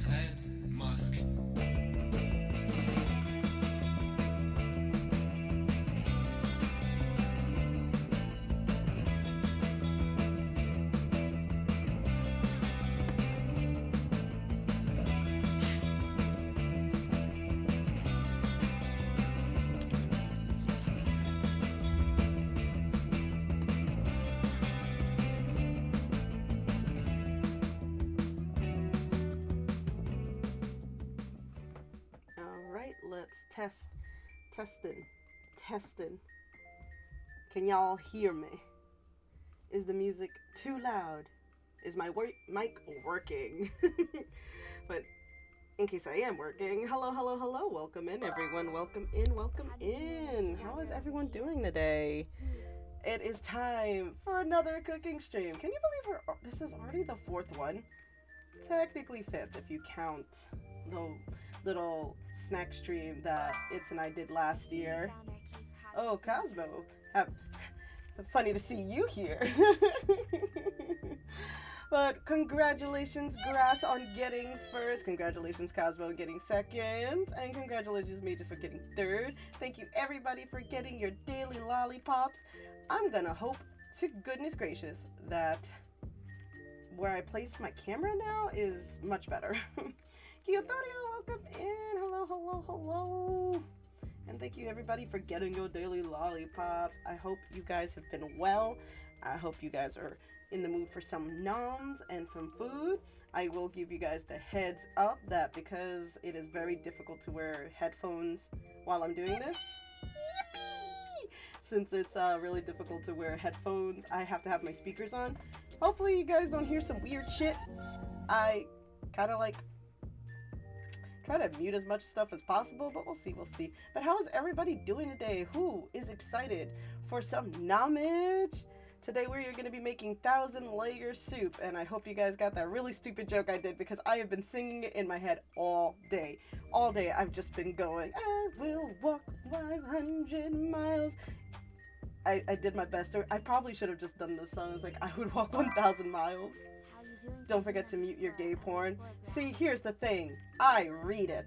Red Musk. All right, let's testing, testing. Can y'all hear me? Is the music too loud? Is my mic working? But in case I am working, hello, hello, hello. Welcome in, everyone. Welcome in, welcome in. How is everyone doing today? It is time for another cooking stream. Can you believe this is already the fourth one? Technically fifth if you count the little snack stream that It's and I did last year. Oh, Cosmo, funny to see you here. But congratulations, Grass, on getting first. Congratulations, Cosmo, on getting second. And congratulations, Mages, for getting third. Thank you, everybody, for getting your daily lollipops. I'm gonna hope to goodness gracious that where I placed my camera now is much better. Kiyotorio, welcome in. Hello, hello, hello. And thank you, everybody, for getting your daily lollipops. I hope you guys have been well. I hope you guys are in the mood for some noms and some food. I will give you guys the heads up that because it is very difficult to wear headphones while I'm doing this. Yippee! since it's really difficult to wear headphones, I have to have my speakers on. Hopefully you guys don't hear some weird shit. I kind of like try to mute as much stuff as possible, but we'll see. But how is everybody doing today? Who is excited for some knowledge? Today we're going to be making 1,000-layer soup, and I hope you guys got that really stupid joke I did because I have been singing it in my head all day. All day I've just been going, I will walk 500 miles. I did my best. I probably should have just done this song. It's like, I would walk 1,000 miles. Don't forget to mute your gay porn. See, here's the thing. I read it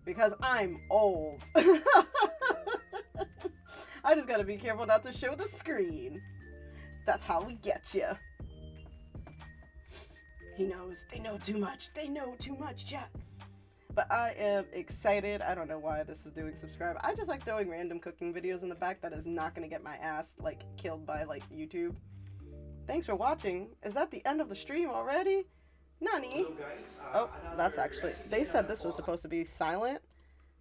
because I'm old. I just gotta be careful not to show the screen. That's how we get you. He knows. They know too much. They know too much, chat. But I am excited. I don't know why this is doing subscribe. I just like throwing random cooking videos in the back that is not going to get my ass, like, killed by, like, YouTube. Thanks for watching. Is that the end of the stream already? Nani? Oh, that's actually... They said this was supposed to be silent.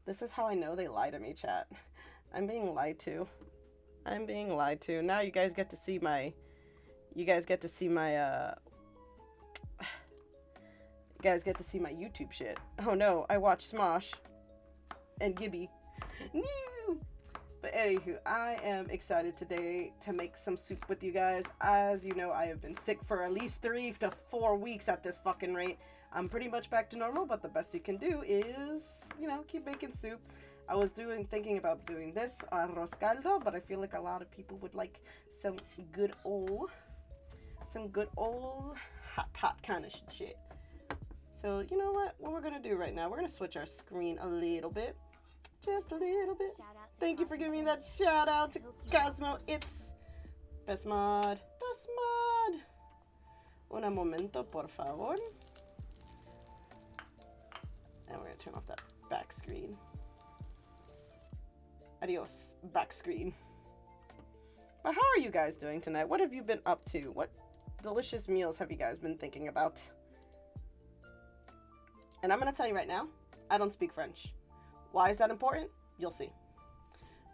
This is how I know they lie to me, chat. I'm being lied to. I'm being lied to. Now you guys get to see my... You guys get to see my YouTube shit. Oh no, I watch Smosh. And Gibby. No! But anywho, I am excited today to make some soup with you guys. As you know, I have been sick for at least 3 to 4 weeks at this fucking rate. I'm pretty much back to normal, but the best you can do is, you know, keep making soup. I was thinking about doing this arroz caldo, but I feel like a lot of people would like some good old hot pot kind of shit. So you know what we're gonna do right now? We're gonna switch our screen a little bit, just a little bit. Thank you for giving me that shout out to Cosmo. It's best mod. Un momento, por favor. And we're gonna turn off that back screen. Adios, back screen. But how are you guys doing tonight? What have you been up to? What delicious meals have you guys been thinking about? And I'm gonna tell you right now, I don't speak French. Why is that important? You'll see.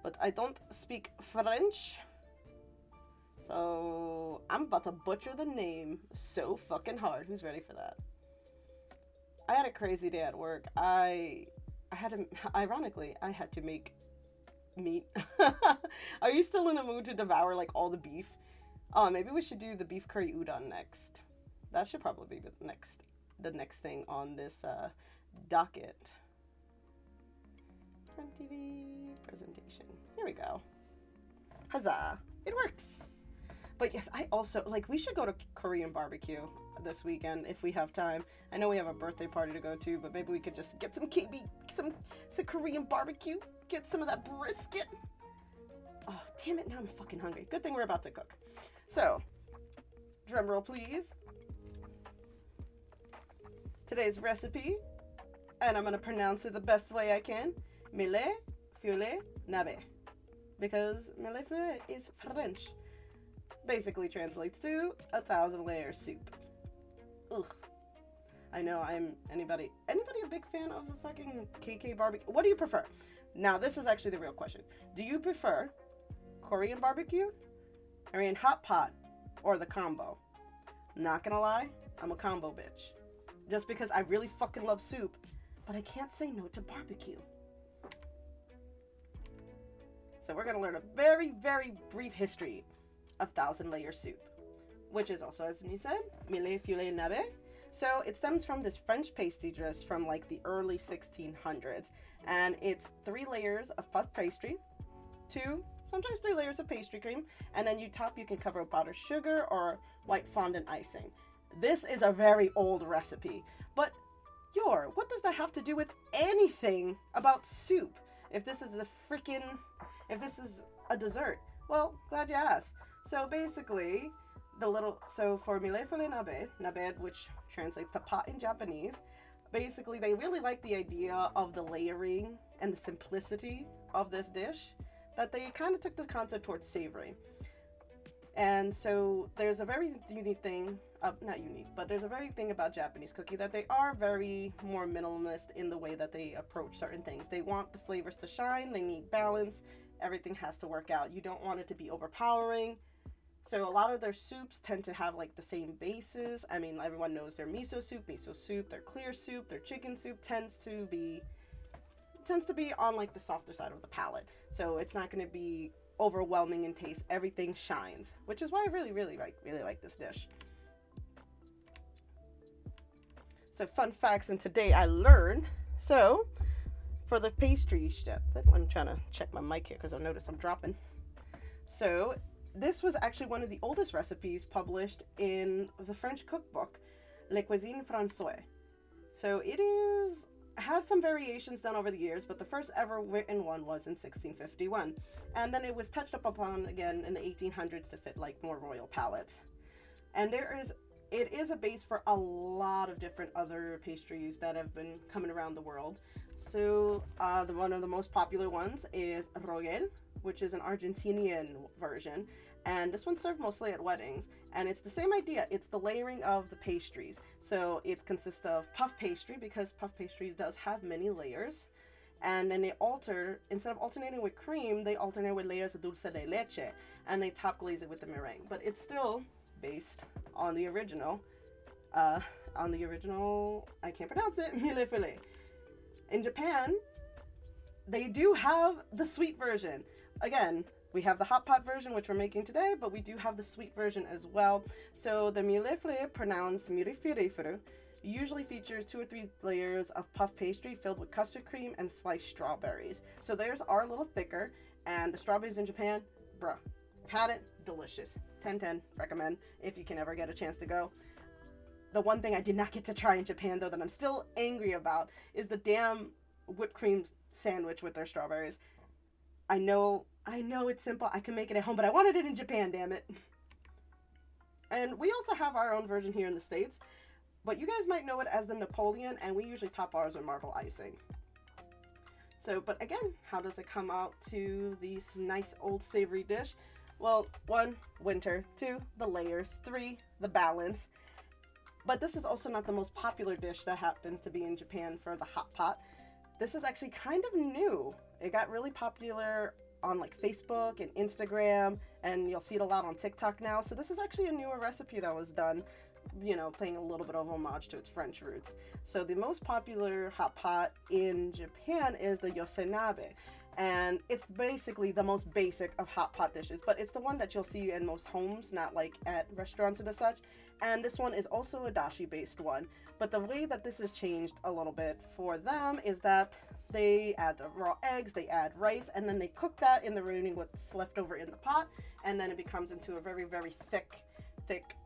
But I don't speak French. So I'm about to butcher the name so fucking hard. Who's ready for that? I had a crazy day at work. Ironically, I had to make meat. Are you still in the mood to devour like all the beef? Oh, maybe we should do the beef curry udon next. That should probably be the next thing on this docket. Front TV presentation. Here we go. Huzzah! It works. But yes, I also like we should go to Korean barbecue this weekend if we have time. I know we have a birthday party to go to, but maybe we could just get some KB, some Korean barbecue. Get some of that brisket. Oh, damn it. Now I'm fucking hungry. Good thing we're about to cook. So, drum roll, please. Today's recipe, and I'm going to pronounce it the best way I can. Mille filet nabe. Because mille filet is French. Basically translates to 1,000-layer soup. Ugh. I know anybody a big fan of the fucking KK barbecue? What do you prefer? Now, this is actually the real question. Do you prefer Korean barbecue, Korean hot pot, or the combo? Not gonna lie, I'm a combo bitch. Just because I really fucking love soup, but I can't say no to barbecue. So we're gonna learn a very, very brief history of 1,000-layer soup, which is also, as you said, mille filet nabe. So it stems from this French pastry dish from like the early 1600s. And it's 3 layers of puff pastry, 2, sometimes 3 layers of pastry cream, and then you can cover with powdered sugar or white fondant icing. This is a very old recipe, but what does that have to do with anything about soup? If this is a dessert? Well, glad you asked. So basically, for mille filet nabe, which translates to pot in Japanese, basically they really like the idea of the layering and the simplicity of this dish, that they kind of took the concept towards savory. And so there's a very unique thing, not unique, but there's a very thing about Japanese cooking that they are very more minimalist in the way that they approach certain things. They want the flavors to shine, they need balance, everything has to work out. You don't want it to be overpowering. So a lot of their soups tend to have like the same bases. I mean, everyone knows their miso soup, their clear soup, their chicken soup tends to be on like the softer side of the palate. So it's not going to be overwhelming in taste. Everything shines, which is why I really like this dish. So fun facts, and today I learned. So for the pastry chef, I'm trying to check my mic here because I noticed I'm dropping. So this was actually one of the oldest recipes published in the French cookbook, Le Cuisine Française. So it has some variations done over the years, but the first ever written one was in 1651. And then it was touched up upon again in the 1800s to fit like more royal palates. And it is a base for a lot of different other pastries that have been coming around the world. So one of the most popular ones is Rogel, which is an Argentinian version. And this one's served mostly at weddings. And it's the same idea. It's the layering of the pastries. So it consists of puff pastry, because puff pastries does have many layers. And then instead of alternating with cream, they alternate with layers of dulce de leche. And they top glaze it with the meringue. But it's still based on the original, I can't pronounce it, mille-feuille. In Japan, they do have the sweet version. Again, we have the hot pot version, which we're making today, but we do have the sweet version as well. So the mille-feuille, pronounced mille-feuille, usually features 2 or 3 layers of puff pastry filled with custard cream and sliced strawberries. So theirs are a little thicker, and the strawberries in Japan, bruh, I've had it, delicious. 10/10, recommend if you can ever get a chance to go. The one thing I did not get to try in Japan, though, that I'm still angry about is the damn whipped cream sandwich with their strawberries. I know it's simple. I can make it at home, but I wanted it in Japan, damn it. And we also have our own version here in the States, but you guys might know it as the Napoleon, and we usually top ours with marble icing. So, but again, how does it come out to this nice old savory dish? Well, 1, winter. 2, the layers. 3, the balance. But this is also not the most popular dish that happens to be in Japan for the hot pot. This is actually kind of new. It got really popular on like Facebook and Instagram, and you'll see it a lot on TikTok now. So this is actually a newer recipe that was done, paying a little bit of homage to its French roots. So the most popular hot pot in Japan is the yosenabe. And it's basically the most basic of hot pot dishes, but it's the one that you'll see in most homes, not like at restaurants and such. And this one is also a dashi based one, but the way that this has changed a little bit for them is that they add the raw eggs, they add rice, and then they cook that in the rooning what's left over in the pot, and then it becomes into a very, very thick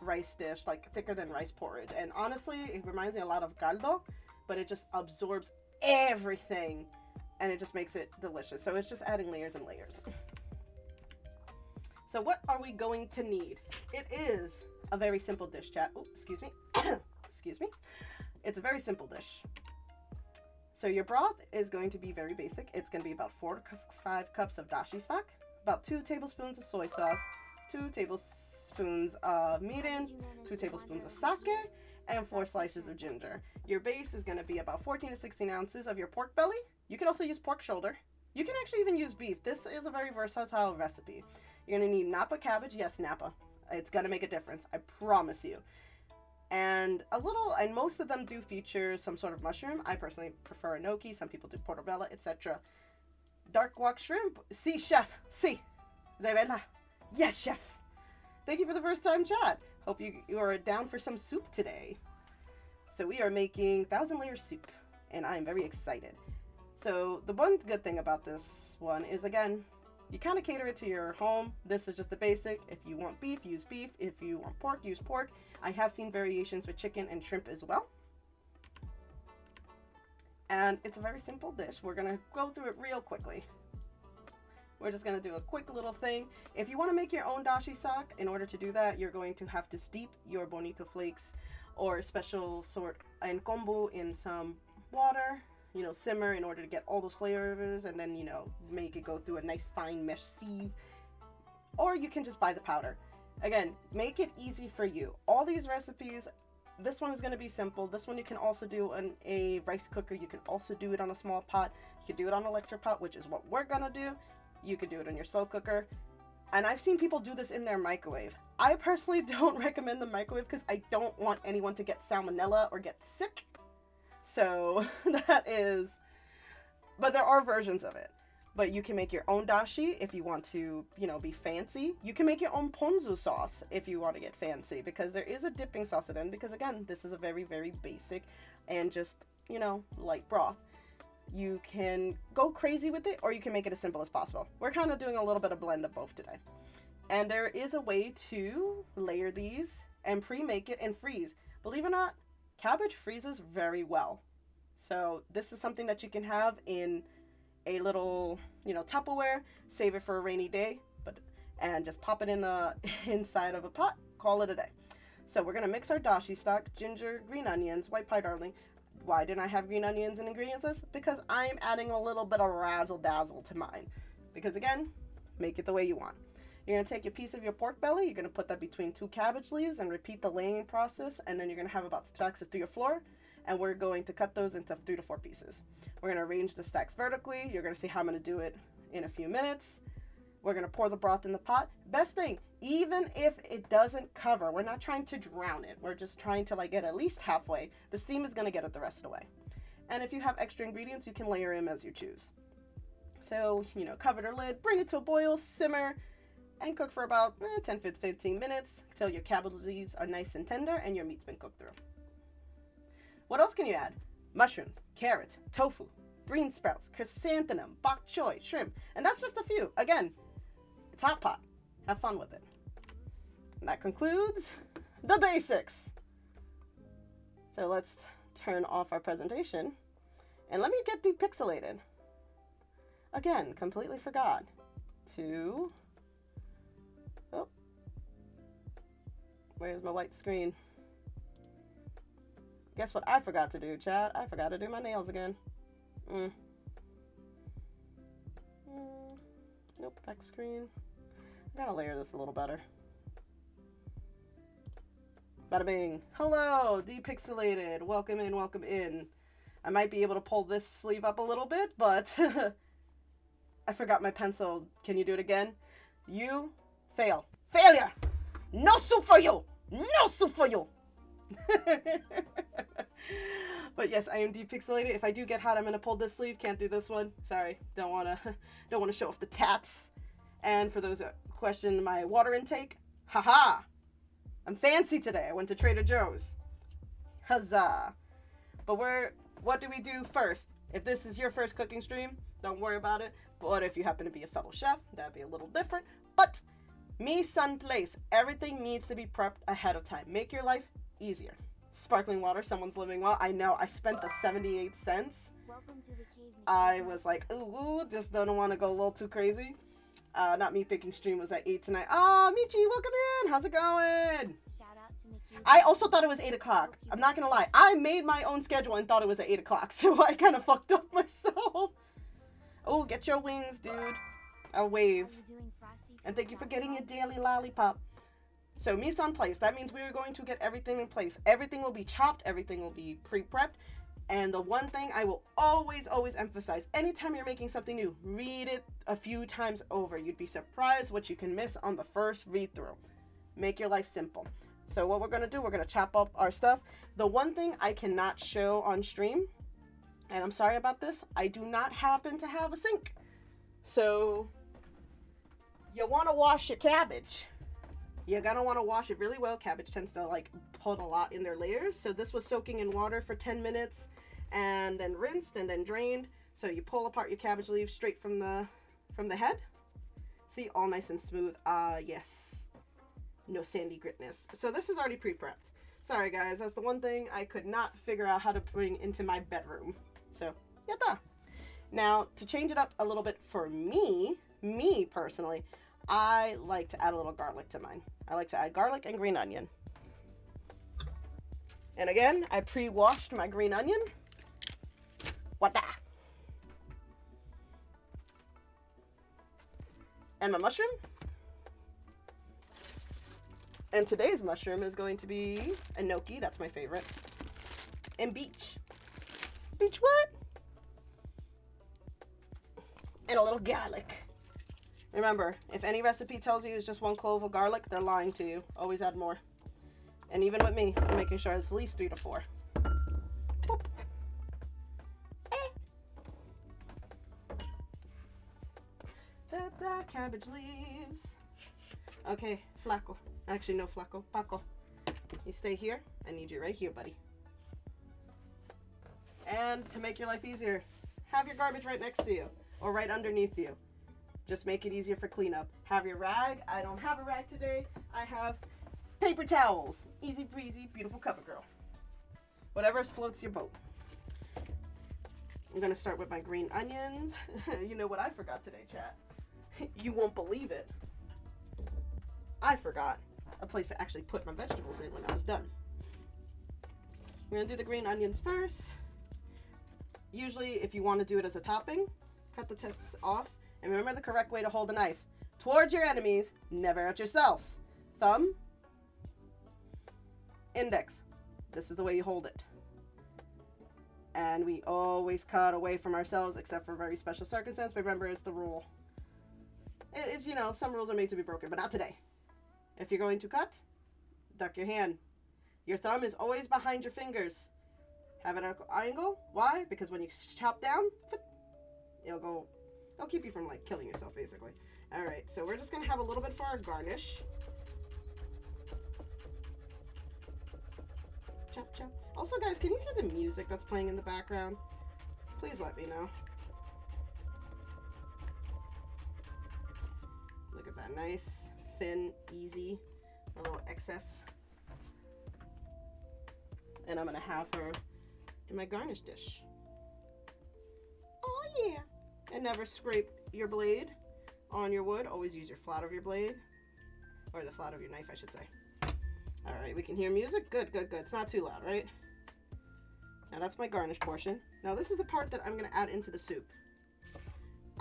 rice dish, like thicker than rice porridge. And honestly, it reminds me a lot of caldo, but it just absorbs everything, and it just makes it delicious. So it's just adding layers and layers. So what are we going to need? It is a very simple dish, chat. Oh, excuse me. Excuse me. It's a very simple dish. So your broth is going to be very basic. It's going to be about 4 to 5 cups of dashi stock, about 2 tablespoons of soy sauce, 2 tablespoons of mirin, 2 tablespoons of sake, and 4 slices of ginger. Your base is going to be about 14 to 16 ounces of your pork belly. You can also use pork shoulder. You can actually even use beef. This is a very versatile recipe. You're going to need Napa cabbage. Yes, Napa. It's going to make a difference. I promise you. And most of them do feature some sort of mushroom. I personally prefer enoki. Some people do portobello, etc. Dark guac shrimp. Si, chef. Si. De verdad. Yes, chef. Thank you for the first time chat. Hope you are down for some soup today. So we are making 1,000-layer soup, and I am very excited. So the one good thing about this one is, again, you kind of cater it to your home. This is just the basic. If you want beef, use beef. If you want pork, use pork. I have seen variations with chicken and shrimp as well. And it's a very simple dish. We're going to go through it real quickly. We're just going to do a quick little thing. If you want to make your own dashi stock, in order to do that, you're going to have to steep your bonito flakes or special sort en kombu in some water. Simmer in order to get all those flavors, and then, make it go through a nice fine mesh sieve. Or you can just buy the powder. Again, make it easy for you. All these recipes, this one is going to be simple. This one you can also do in a rice cooker. You can also do it on a small pot. You can do it on an electric pot, which is what we're going to do. You could do it in your slow cooker. And I've seen people do this in their microwave. I personally don't recommend the microwave because I don't want anyone to get salmonella or get sick. So that is, but there are versions of it. But you can make your own dashi if you want to, you know, be fancy. You can make your own ponzu sauce if you want to get fancy, because there is a dipping sauce at the end, because again, this is a very, very basic and just, you know, light broth. You can go crazy with it, or you can make it as simple as possible. We're kind of doing a little bit of blend of both today. And there is a way to layer these and pre-make it and freeze. Believe it or not, cabbage freezes very well. So this is something that you can have in a little, you know, Tupperware, save it for a rainy day, and just pop it in the inside of a pot, call it a day. So we're gonna mix our dashi stock, ginger, green onions, white pie darling. Why didn't I have green onions in ingredients list? Because I'm adding a little bit of razzle dazzle to mine. Because again, make it the way you want. You're gonna take a piece of your pork belly, you're gonna put that between 2 cabbage leaves and repeat the laying process, and then you're gonna have about stacks of 3 or 4, and we're going to cut those into 3 to 4 pieces. We're going to arrange the stacks vertically. You're going to see how I'm going to do it in a few minutes. We're going to pour the broth in the pot. Best thing, even if it doesn't cover, we're not trying to drown it. We're just trying to like get at least halfway. The steam is going to get it the rest of the way. And if you have extra ingredients, you can layer in as you choose. So, you know, cover the lid, bring it to a boil, simmer, and cook for about 10-15 minutes until your cabbage leaves are nice and tender and your meat's been cooked through. What else can you add? Mushrooms, carrots, tofu, bean sprouts, chrysanthemum, bok choy, shrimp, and that's just a few. Again, it's hot pot. Have fun with it. And that concludes the basics. So let's turn off our presentation and let me get depixelated. Again, completely forgot to, oh, where's my white screen? Guess what I forgot to do, chat? I forgot to do my nails again. Nope, back screen. I gotta layer this a little better. Bada bing. Hello, depixelated. Welcome in, welcome in. I might be able to pull this sleeve up a little bit, but I forgot my pencil. Can you do it again? You fail. Failure! No soup for you! No soup for you! But yes, I am depixelated. If I do get hot, I'm gonna pull this sleeve. Can't do this one. Sorry, don't wanna show off the tats. And for those that question my water intake, haha, I'm fancy today. I went to Trader Joe's. Huzzah! But what do we do first? If this is your first cooking stream, don't worry about it. But if you happen to be a fellow chef, that'd be a little different. But mise en place. Everything needs to be prepped ahead of time. Make your life easier. Sparkling water, someone's living well. I know, I spent the 78 cents. Welcome to the cave. I was like, ooh, just don't want to go a little too crazy. Not me thinking stream was at 8 tonight. Oh, Michi, welcome in. How's it going? Shout out to Mickey. I also thought it was 8 o'clock. I'm not going to lie. I made my own schedule and thought it was at 8 o'clock. So I kind of fucked up myself. Oh, get your wings, dude. I'll wave. And thank you for getting your daily lollipop. So mise en place, that means we are going to get everything in place. Everything will be chopped, everything will be pre-prepped. And the one thing I will always emphasize, anytime you're making something new, read it a few times over. You'd be surprised what you can miss on the first read through. Make your life simple. So what we're gonna do, we're gonna chop up our stuff. The one thing I cannot show on stream, and I'm sorry about this, I do not happen to have a sink. So you wanna wash your cabbage. You're gonna want to wash it really well. Cabbage tends to like put a lot in their layers. So this was soaking in water for 10 minutes and then rinsed and then drained. So you pull apart your cabbage leaves straight from the head. See, all nice and smooth. Yes. No sandy gritness. So this is already pre-prepped. Sorry guys, that's the one thing I could not figure out how to bring into my bedroom. So, yatta. Now, to change it up a little bit for me personally, I like to add a little garlic to mine. I like to add garlic and green onion. And again, I pre-washed my green onion. What the? And my mushroom. And today's mushroom is going to be enoki, that's my favorite. And beech. Beech what? And a little garlic. Remember, if any recipe tells you it's just 1 clove of garlic, they're lying to you. Always add more. And even with me, I'm making sure it's at least 3 to 4. Boop. The cabbage leaves. Okay, Flaco. Actually, no, Flaco. Paco. You stay here. I need you right here, buddy. And to make your life easier, have your garbage right next to you or right underneath you. Just make it easier for cleanup. Have your rag. I don't have a rag today. I have paper towels. Easy breezy, beautiful cover girl. Whatever floats your boat. I'm going to start with my green onions. You know what I forgot today, chat? You won't believe it. I forgot a place to actually put my vegetables in when I was done. We're going to do the green onions first. Usually, if you want to do it as a topping, cut the tips off. And remember the correct way to hold a knife. Towards your enemies, never at yourself. Thumb, index. This is the way you hold it. And we always cut away from ourselves except for very special circumstances. But remember, it's the rule. It's, you know, some rules are made to be broken, but not today. If you're going to cut, duck your hand. Your thumb is always behind your fingers. Have it at an angle. Why? Because when you chop down, it'll keep you from like killing yourself, basically. All right, so we're just gonna have a little bit for our garnish. Chop, chop. Also, guys, can you hear the music that's playing in the background? Please let me know. Look at that, nice, thin, easy, a little excess. And I'm gonna have her in my garnish dish. Oh yeah. And never scrape your blade on your wood. Always use your flat of your blade. Or the flat of your knife, I should say. Alright, we can hear music. Good, good, good. It's not too loud, right? Now that's my garnish portion. Now this is the part that I'm going to add into the soup.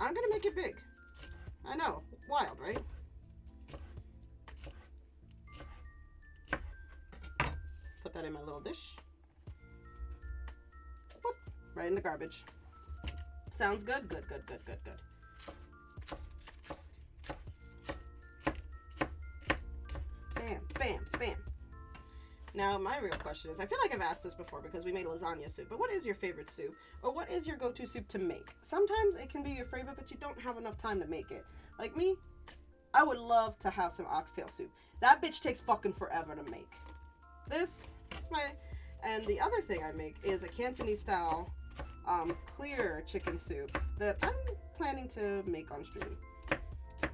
I'm going to make it big. I know. Wild, right? Put that in my little dish. Whoop, right in the garbage. Sounds good? Good, good, good, good, good. Bam, bam, bam. Now, my real question is, I feel like I've asked this before because we made lasagna soup, but what is your favorite soup? Or what is your go-to soup to make? Sometimes it can be your favorite, but you don't have enough time to make it. Like me, I would love to have some oxtail soup. That bitch takes fucking forever to make. This is my... And the other thing I make is a Cantonese style clear chicken soup that I'm planning to make on stream.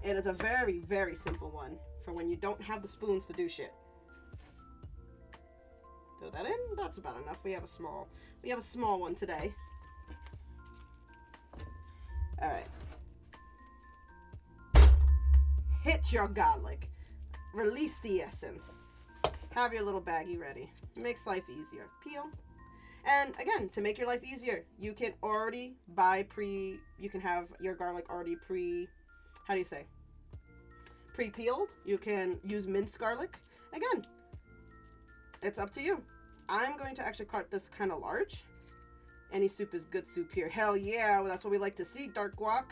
It is a very, very simple one for when you don't have the spoons to do shit. Throw that in. That's about enough. We have a small one today. All right. Hit your garlic. Release the essence. Have your little baggie ready. Makes life easier. Peel. And again, to make your life easier, you can already buy you can have your garlic already pre-peeled. You can use minced garlic. Again, it's up to you. I'm going to actually cut this kind of large. Any soup is good soup here. Hell yeah, that's what we like to see, dark guac.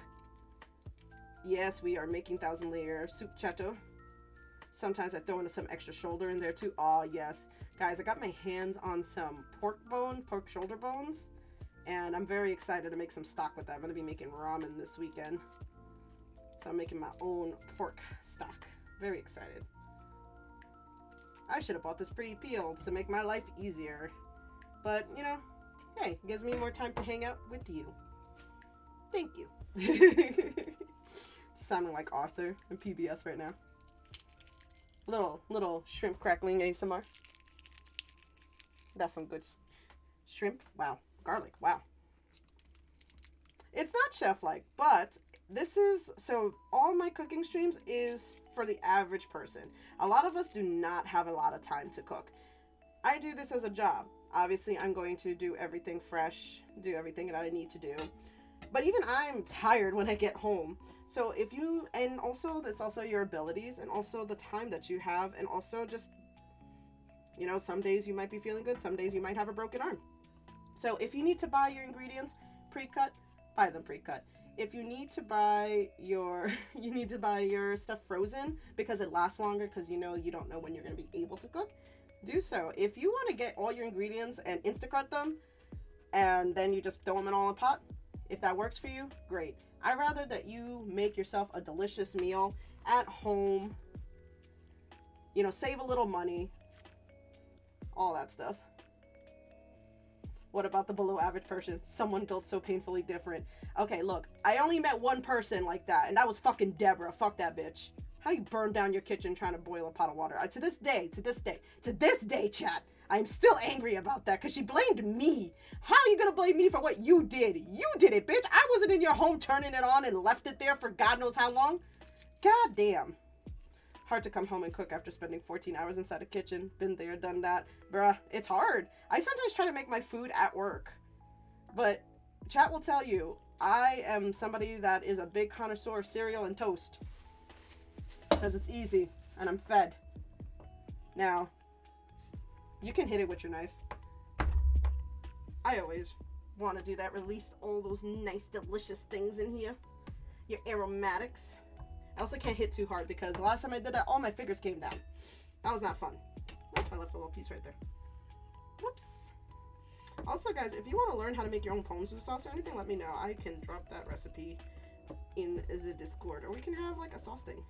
Yes, we are making 1,000-layer soup chateau. Sometimes I throw in some extra shoulder in there too. Oh, yes. Guys, I got my hands on some pork shoulder bones. And I'm very excited to make some stock with that. I'm going to be making ramen this weekend. So I'm making my own pork stock. Very excited. I should have bought this pre-peeled to make my life easier. But, you know, hey, it gives me more time to hang out with you. Thank you. Just sounding like Arthur in PBS right now. Little shrimp crackling ASMR. That's some good shrimp. Wow. Garlic. Wow. It's not chef-like, but this is... So, all my cooking streams is for the average person. A lot of us do not have a lot of time to cook. I do this as a job. Obviously, I'm going to do everything fresh, do everything that I need to do. But even I'm tired when I get home. So if you, and also that's also your abilities and also the time that you have, and also just, you know, some days you might be feeling good, some days you might have a broken arm. So if you need to buy your ingredients pre-cut, buy them pre-cut. if you need to buy your stuff frozen because it lasts longer, because you don't know when you're going to be able to cook, do so. If you want to get all your ingredients and Instacart them and then you just throw them in all in a pot, if that works for you, great. I'd rather that you make yourself a delicious meal at home, save a little money, all that stuff. What about the below average person? Someone built so painfully different. Okay, look, I only met one person like that, and that was fucking Deborah. Fuck that bitch. How you burn down your kitchen trying to boil a pot of water? To this day, chat, I am still angry about that because she blamed me. How are you gonna blame me for what you did? You did it, bitch. I wasn't in your home turning it on and left it there for God knows how long. God damn. Hard to come home and cook after spending 14 hours inside a kitchen. Been there, done that. Bruh, it's hard. I sometimes try to make my food at work. But chat will tell you, I am somebody that is a big connoisseur of cereal and toast. Because it's easy, and I'm fed. Now, you can hit it with your knife. I always want to do that. Release all those nice, delicious things in here. Your aromatics. I also can't hit too hard because the last time I did that, all my fingers came down. That was not fun. Oh, I left a little piece right there. Whoops. Also, guys, if you want to learn how to make your own ponzu sauce or anything, let me know. I can drop that recipe in the Discord. Or we can have, like, a sauce thing.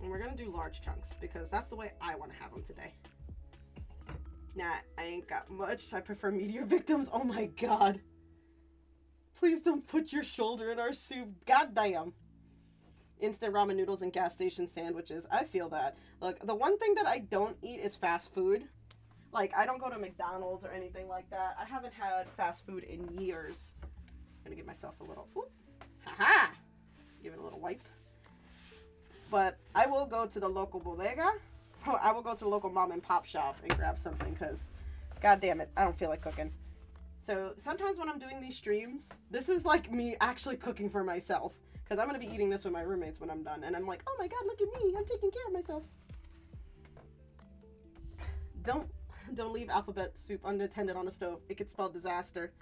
And we're going to do large chunks because that's the way I want to have them today. Nah, I ain't got much. I prefer meatier victims. Oh, my God. Please don't put your shoulder in our soup. Goddamn. Instant ramen noodles and gas station sandwiches. I feel that. Look, the one thing that I don't eat is fast food. Like, I don't go to McDonald's or anything like that. I haven't had fast food in years. I'm gonna give myself a little... Ooh, haha! Give it a little wipe. But I will go to the local bodega. I will go to the local mom and pop shop and grab something because, god damn it, I don't feel like cooking. So sometimes when I'm doing these streams, this is like me actually cooking for myself. Because I'm going to be eating this with my roommates when I'm done. And I'm like, oh my god, look at me. I'm taking care of myself. Don't leave alphabet soup unattended on a stove. It could spell disaster.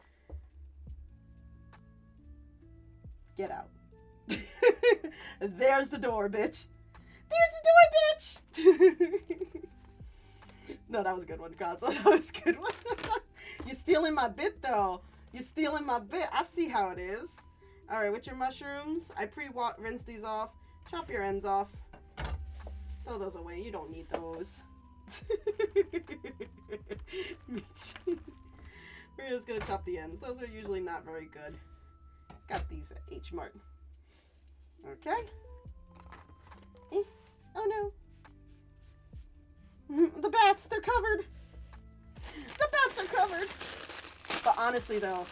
Get out. There's the door, bitch. There's the door, bitch. No, that was a good one, Gaza. That was a good one. You're stealing my bit, though. You're stealing my bit. I see how it is. All right, with your mushrooms, I rinse these off. Chop your ends off. Throw those away. You don't need those. We're just going to chop the ends. Those are usually not very good. Got these at H Mart. Okay. Oh, no. The bats, they're covered. The bats are covered. But honestly, though,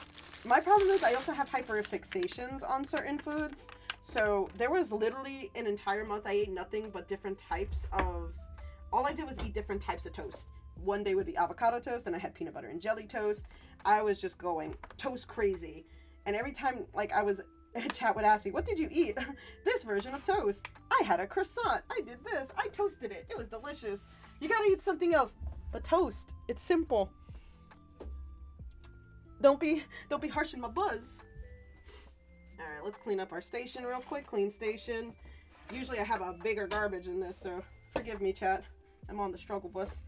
my problem is I also have hyperfixations on certain foods. So there was literally an entire month I ate nothing but different types of... All I did was eat different types of toast. One day would be avocado toast, and I had peanut butter and jelly toast. I was just going toast crazy. And every time, like, chat would ask me, what did you eat? This version of toast. I had a croissant. I did this. I toasted it. It was delicious. You gotta eat something else. But toast. It's simple. Don't be harsh in my buzz. Alright, let's clean up our station real quick. Clean station. Usually I have a bigger garbage in this, so forgive me, chat. I'm on the struggle bus.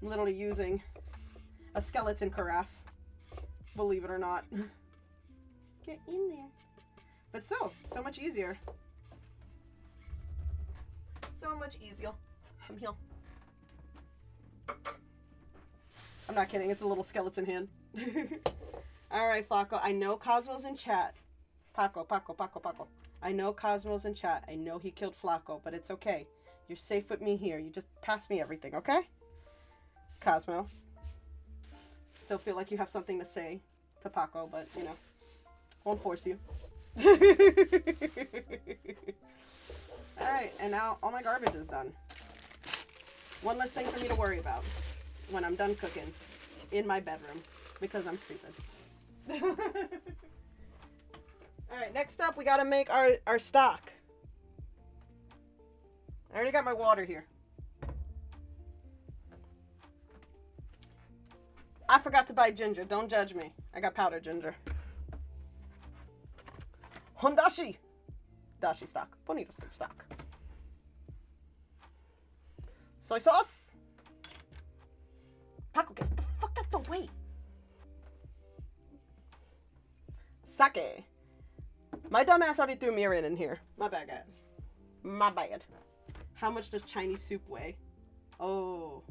I'm literally using a skeleton carafe. Believe it or not. Get in there. But still, so much easier. So much easier. Come here. I'm not kidding, it's a little skeleton hand. Alright, Flacco, I know Cosmo's in chat. Paco. I know Cosmo's in chat. I know he killed Flacco, but it's okay. You're safe with me here. You just pass me everything, okay? Cosmo. Still feel like you have something to say to Paco, but, you know, won't force you. Alright, and now all my garbage is done. One less thing for me to worry about when I'm done cooking in my bedroom, because I'm stupid. Alright, next up we gotta make our stock. I already got my water here. I forgot to buy ginger. Don't judge me. I got powdered ginger. Hondashi. Dashi stock. Bonito soup stock. Soy sauce. Paco, get the fuck out the way. Sake. My dumbass already threw mirin in here. My bad, guys. My bad. How much does Chinese soup weigh? Oh.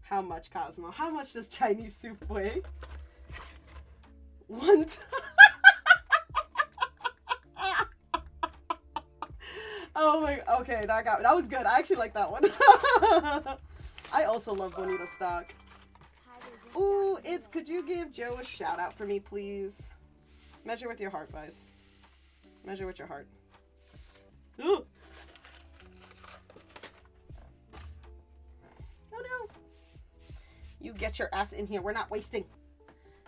How much, Cosmo? How much does Chinese soup weigh? 1 ton. Oh my, okay, that was good. I actually like that one. I also love Bonito stock. Ooh, could you give Joe a shout out for me, please? Measure with your heart, guys. Measure with your heart. Ooh. Oh no. You get your ass in here. We're not wasting.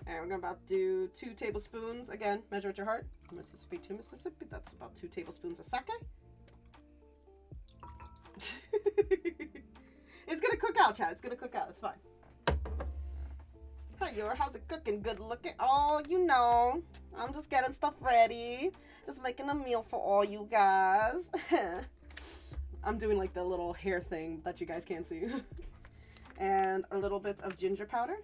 Alright, we're about to do 2 tablespoons. Again, measure with your heart. Mississippi to Mississippi. That's about 2 tablespoons of sake. It's gonna cook out, Chad. It's gonna cook out. It's fine. Hey, how's it cooking? Good looking? Oh, you know. I'm just getting stuff ready. Just making a meal for all you guys. I'm doing like the little hair thing that you guys can't see. And a little bit of ginger powder.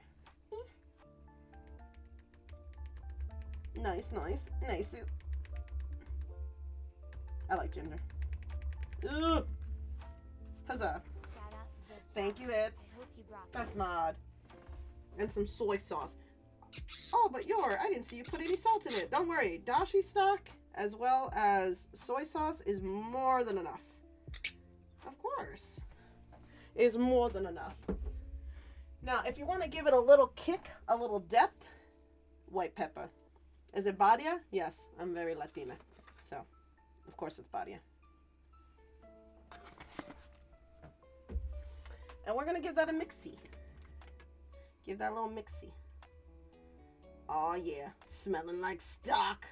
Nice, nice, nice. I like ginger. Ugh. Huzzah. Thank you, it's best mod. And some soy sauce. Oh, but I didn't see you put any salt in it. Don't worry. Dashi stock as well as soy sauce is more than enough. Of course. Is more than enough. Now, if you want to give it a little kick, a little depth, white pepper. Is it Badia? Yes, I'm very Latina. So, of course it's Badia. And we're going to give that a mixie. Give that a little mixie. Oh yeah, smelling like stock.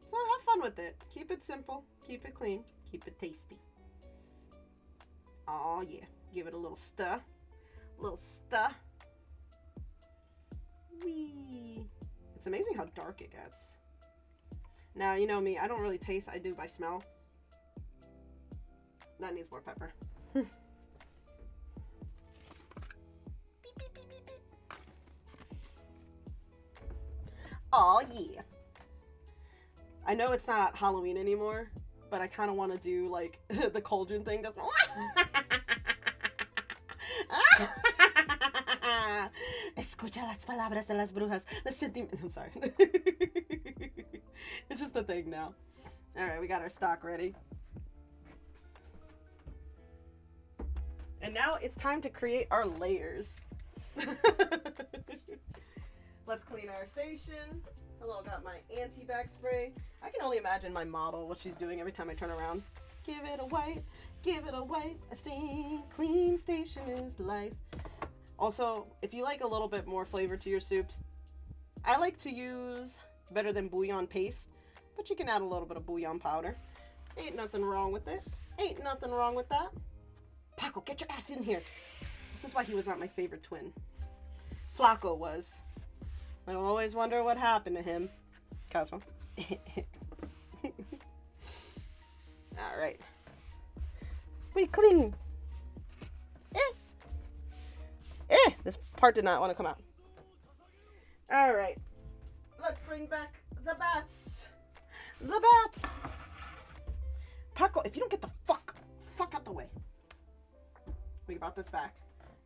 So have fun with it. Keep it simple, keep it clean, keep it tasty. Oh yeah, give it a little stir. Little stir. Wee. It's amazing how dark it gets. Now, you know me, I don't really taste, I do by smell. That needs more pepper. Oh yeah. I know it's not Halloween anymore, but I kind of want to do like the cauldron thing. Just escucha las palabras de las brujas. I'm sorry. It's just a thing now. All right, we got our stock ready. And now it's time to create our layers. Let's clean our station. Hello, got my anti-back spray. I can only imagine my model, what she's doing every time I turn around. Give it a wipe, give it a wipe. A clean station is life. Also, if you like a little bit more flavor to your soups, I like to use better than bouillon paste, but you can add a little bit of bouillon powder. Ain't nothing wrong with it. Ain't nothing wrong with that. Paco, get your ass in here. This is why he was not my favorite twin. Flaco was. I always wonder what happened to him. Cosmo. Alright. We clean. This part did not want to come out. Alright. Let's bring back the bats. The bats. Paco, if you don't get the fuck out the way. We got this back.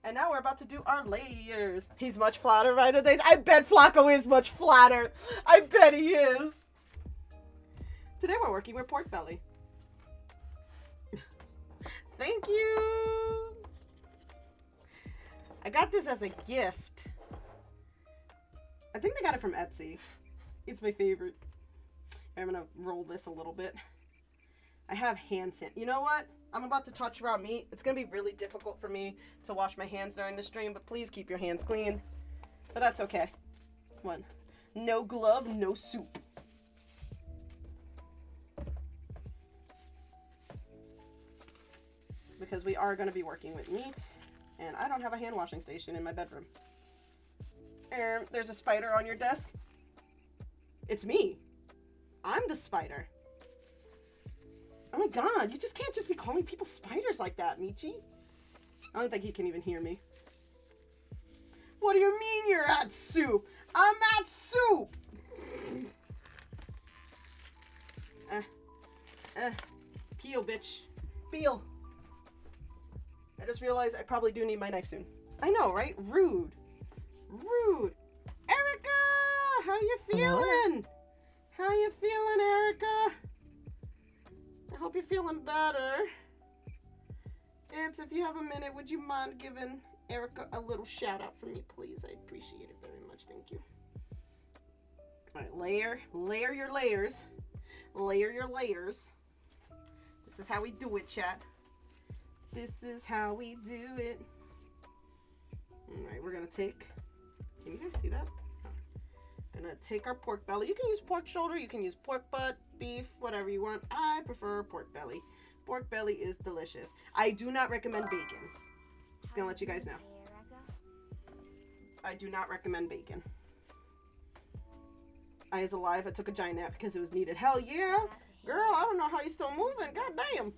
And now we're about to do our layers. He's much flatter right nowadays. I bet Flaco is much flatter. I bet he is. Today we're working with pork belly. Thank you. I got this as a gift. I think they got it from Etsy. It's my favorite. I'm gonna roll this a little bit. I have hand san. You know what? I'm about to touch raw meat. It's going to be really difficult for me to wash my hands during the stream, but please keep your hands clean. But that's okay. Come on. No glove, no soup. Because we are going to be working with meat. And I don't have a hand washing station in my bedroom. There's a spider on your desk. It's me. I'm the spider. Oh my god, you just can't just be calling people spiders like that, Michi. I don't think he can even hear me. What do you mean you're at soup? I'm at soup! Peel, bitch. Peel. I just realized I probably do need my knife soon. I know, right? Rude. Rude. Erica! How you feeling? How you feeling, Erica? I hope you're feeling better. If you have a minute, would you mind giving Erica a little shout out for me, please? I appreciate it very much. Thank you. All right, layer your layers. Layer your layers. This is how we do it, chat. This is how we do it. All right, we're gonna take. Can you guys see that? Gonna take our pork belly. You can use pork shoulder, you can use pork butt, beef, whatever you want. I prefer pork belly. Pork belly is delicious. I do not recommend bacon. Just gonna let you guys know. I do not recommend bacon. I was alive. I took a giant nap because it was needed. Hell yeah. Girl, I don't know how you're still moving. God damn.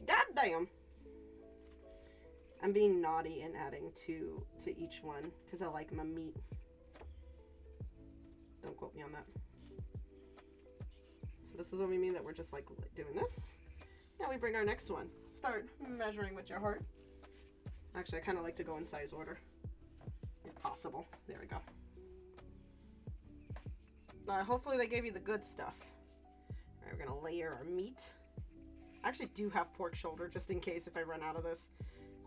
God damn. I'm being naughty and adding two to each one because I like my meat. Don't quote me on that. So this is what we mean that we're just like doing this. Now we bring our next one. Start measuring with your heart. Actually, I kind of like to go in size order if possible. There we go. Hopefully they gave you the good stuff. All right, we're gonna layer our meat. I actually do have pork shoulder just in case if I run out of this.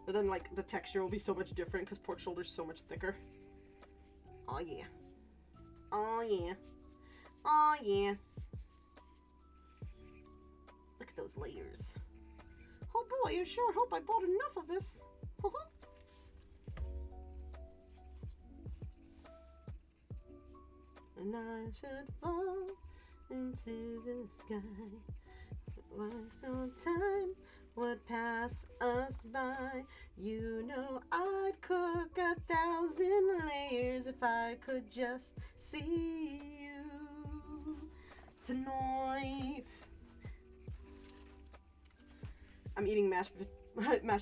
But then like the texture will be so much different because pork shoulder is so much thicker. Oh yeah. Oh yeah. Oh yeah. Look at those layers. Oh boy, I sure hope I bought enough of this. And I should fall into the sky. Once no time would pass us by. You know I'd cook 1,000 layers if I could just see you tonight. I'm eating mashed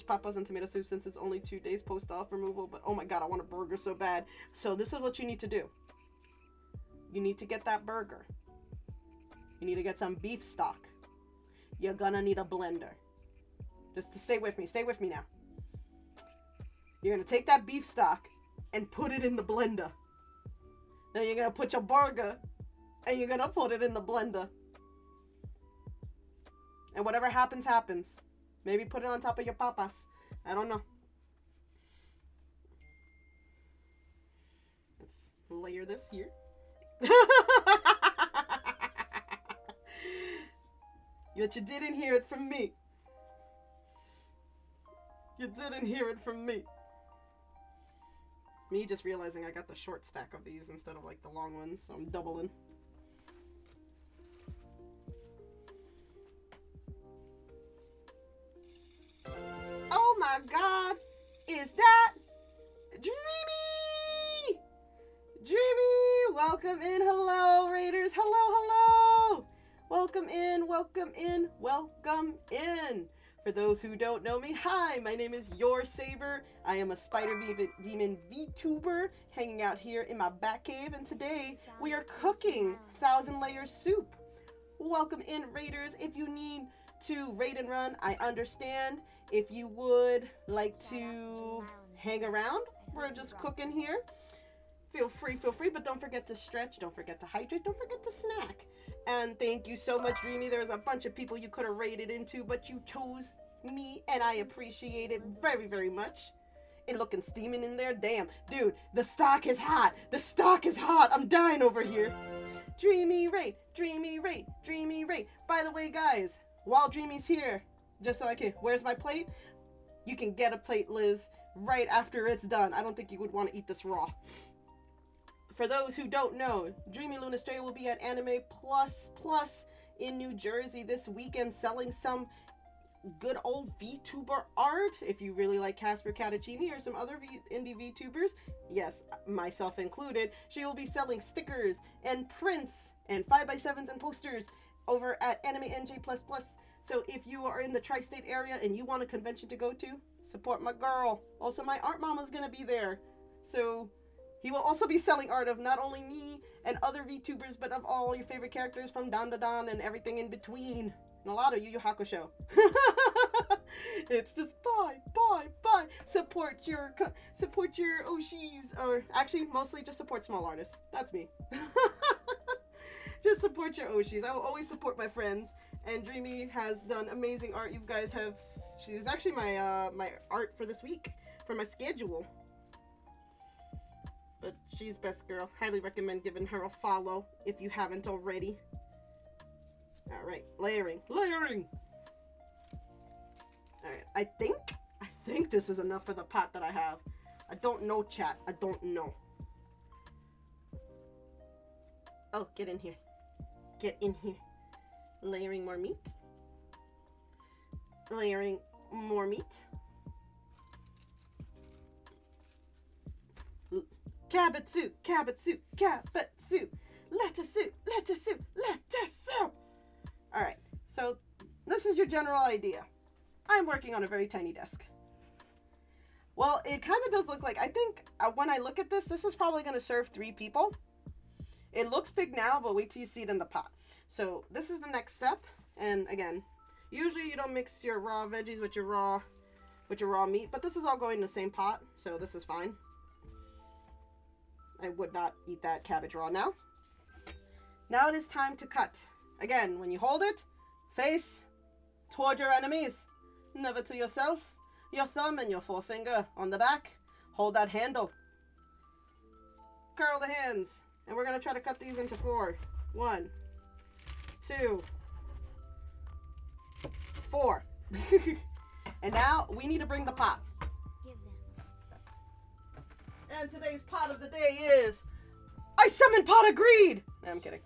papas and tomato soup since it's only 2 days post-off removal, but oh my god, I want a burger so bad. So this is what you need to do. You need to get that burger. You need to get some beef stock. You're gonna need a blender. Just to stay with me now. You're gonna take that beef stock and put it in the blender. Then you're gonna put your burger and you're gonna put it in the blender. And whatever happens, happens. Maybe put it on top of your papas. I don't know. Let's layer this here. But you didn't hear it from me. You didn't hear it from me. Me just realizing I got the short stack of these instead of like the long ones, so I'm doubling. Oh my god, is that Dreamy? Dreamy, welcome in. Hello, Raiders. Hello, hello. Welcome in, welcome in, welcome in. For those who don't know me, hi, my name is Your Saber. I am a Spider Demon VTuber hanging out here in my bat cave, and today we are cooking 1,000 layer soup. Welcome in, Raiders. If you need to raid and run, I understand. If you would like to hang around, we're just cooking here. Feel free, but don't forget to stretch, don't forget to hydrate, don't forget to snack. And thank you so much, Dreamy. There's a bunch of people you could have raided into, but you chose me, and I appreciate it very, very much. It looking steaming in there. Damn, dude, the stock is hot. The stock is hot. I'm dying over here. Dreamy raid, Dreamy raid, Dreamy raid. By the way, guys, while Dreamy's here, just so I can, where's my plate? You can get a plate, Liz, right after it's done. I don't think you would want to eat this raw. For those who don't know, Dreamy Lunastralia will be at Anime Plus in New Jersey this weekend selling some good old VTuber art, if you really like Casper Catacini or some other indie VTubers, yes, myself included, she will be selling stickers and prints and 5x7s and posters over at Anime NJ++. So if you are in the tri-state area and you want a convention to go to, support my girl. Also, my art mama's gonna be there. So he will also be selling art of not only me and other VTubers, but of all your favorite characters from Dan Da Dan and everything in between. And a lot of Yu Yu Hakusho. It's just buy. Support your Oshis, or actually mostly just support small artists. That's me. Just support your Oshis. I will always support my friends. And Dreamy has done amazing art. You guys have. She was actually my my art for this week for my schedule. But she's best girl. Highly recommend giving her a follow if you haven't already. All right, layering. Alright, I think this is enough for the pot that I have. I don't know, chat. I don't know. Oh, get in here. Get in here. Layering more meat. Layering more meat. Cabot soup. Lettuce soup. Alright, so this is your general idea. I'm working on a very tiny desk. Well, it kind of does look like, I think when I look at this, this is probably going to serve 3 people. It looks big now, but wait till you see it in the pot. So this is the next step. And again, usually you don't mix your raw veggies with your raw meat, but this is all going in the same pot, so this is fine. I would not eat that cabbage raw now. Now it is time to cut. Again, when you hold it, face toward your enemies, never to yourself. Your thumb and your forefinger on the back. Hold that handle. Curl the hands. And we're going to try to cut these into 4. 1, 2, 4. And now we need to bring the pot. Give them. And today's pot of the day is I summon pot of greed. No, I'm kidding.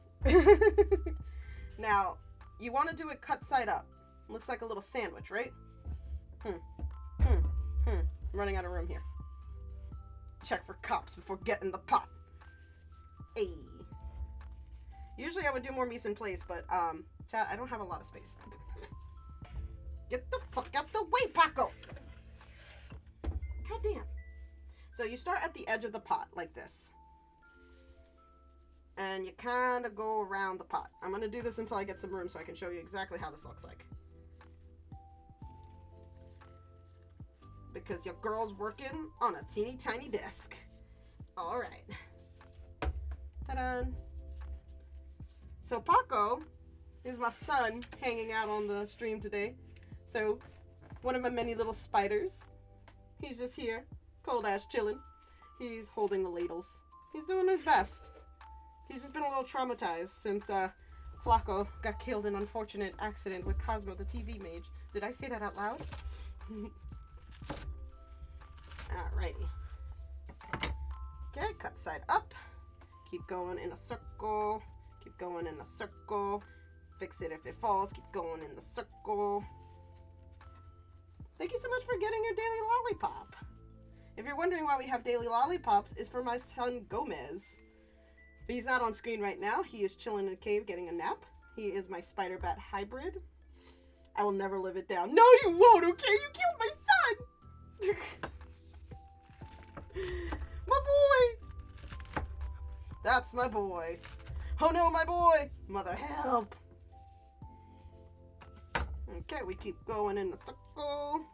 Now, you want to do it cut side up. Looks like a little sandwich, right? I'm running out of room here. Check for cops before getting the pot. Hey. Usually I would do more mise en place, but chat, I don't have a lot of space. Get the fuck out the way, Paco! God damn. So you start at the edge of the pot, like this. And you kind of go around the pot. I'm going to do this until I get some room so I can show you exactly how this looks like. Because your girl's working on a teeny tiny desk. Alright. Ta-da! So Paco is my son hanging out on the stream today. So one of my many little spiders. He's just here, cold ass chilling. He's holding the ladles. He's doing his best. He's just been a little traumatized since Flacco got killed in an unfortunate accident with Cosmo, the TV mage. Did I say that out loud? Alrighty. Okay, cut side up. Keep going in a circle. Keep going in a circle. Fix it if it falls. Keep going in the circle. Thank you so much for getting your daily lollipop. If you're wondering why we have daily lollipops, it's for my son Gomez. But he's not on screen right now. He is chilling in a cave getting a nap. He is my spider bat hybrid. I will never live it down. No, you won't, okay? You killed my son! My boy! That's my boy. Oh no, my boy! Mother, help! Okay, we keep going in the circle.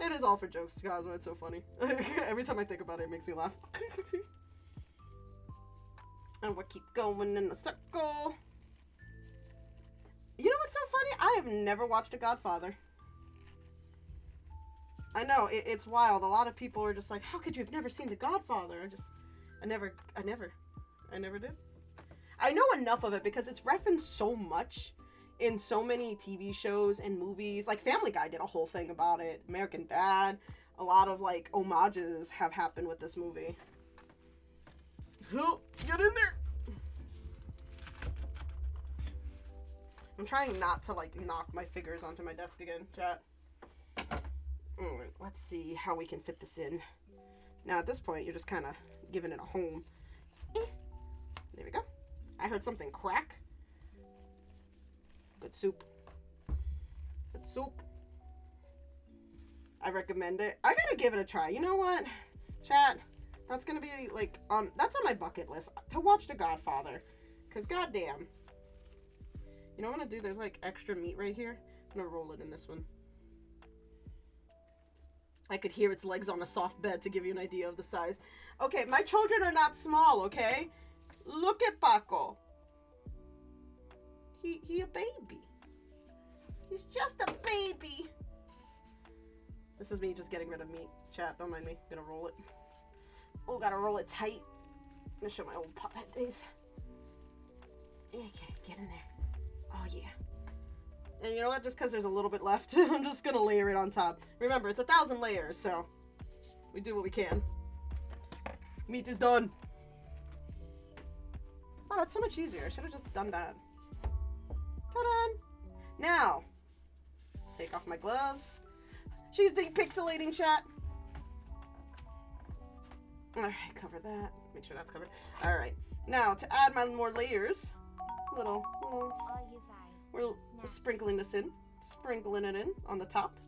It is all for jokes, Cosmo. It's so funny. Every time I think about it, it makes me laugh. And we'll keep going in the circle. You know what's so funny? I have never watched The Godfather. I know, it's wild. A lot of people are just like, how could you have never seen The Godfather? I never did. I know enough of it because it's referenced so much in so many TV shows and movies. Like Family Guy did a whole thing about it. American Dad. A lot of like homages have happened with this movie. Oh, get in there. I'm trying not to like knock my figures onto my desk again, chat. Alright, let's see how we can fit this in. Now at this point, you're just kind of giving it a home. There we go. I heard something crack. Good soup. Good soup. I recommend it. I gotta give it a try. You know what, chat? That's gonna be like that's on my bucket list to watch The Godfather. Cause goddamn. You know what I'm gonna do? There's like extra meat right here. I'm gonna roll it in this one. I could hear its legs on a soft bed to give you an idea of the size. Okay, my children are not small, okay? Look at Paco. He a baby. He's just a baby. This is me just getting rid of meat. Chat, don't mind me. I'm gonna roll it. Oh, gotta roll it tight. I'm gonna show my old pothead days. Okay, get in there. Oh, yeah. And you know what? Just because there's a little bit left, I'm just going to layer it on top. Remember, it's 1,000 layers, so we do what we can. Meat is done. Oh, that's so much easier. I should have just done that. Ta-da! Now, take off my gloves. She's depixelating, chat. Alright, cover that. Make sure that's covered. Alright. Now, to add my more layers, little All you guys. we're sprinkling this in. Sprinkling it in on the top.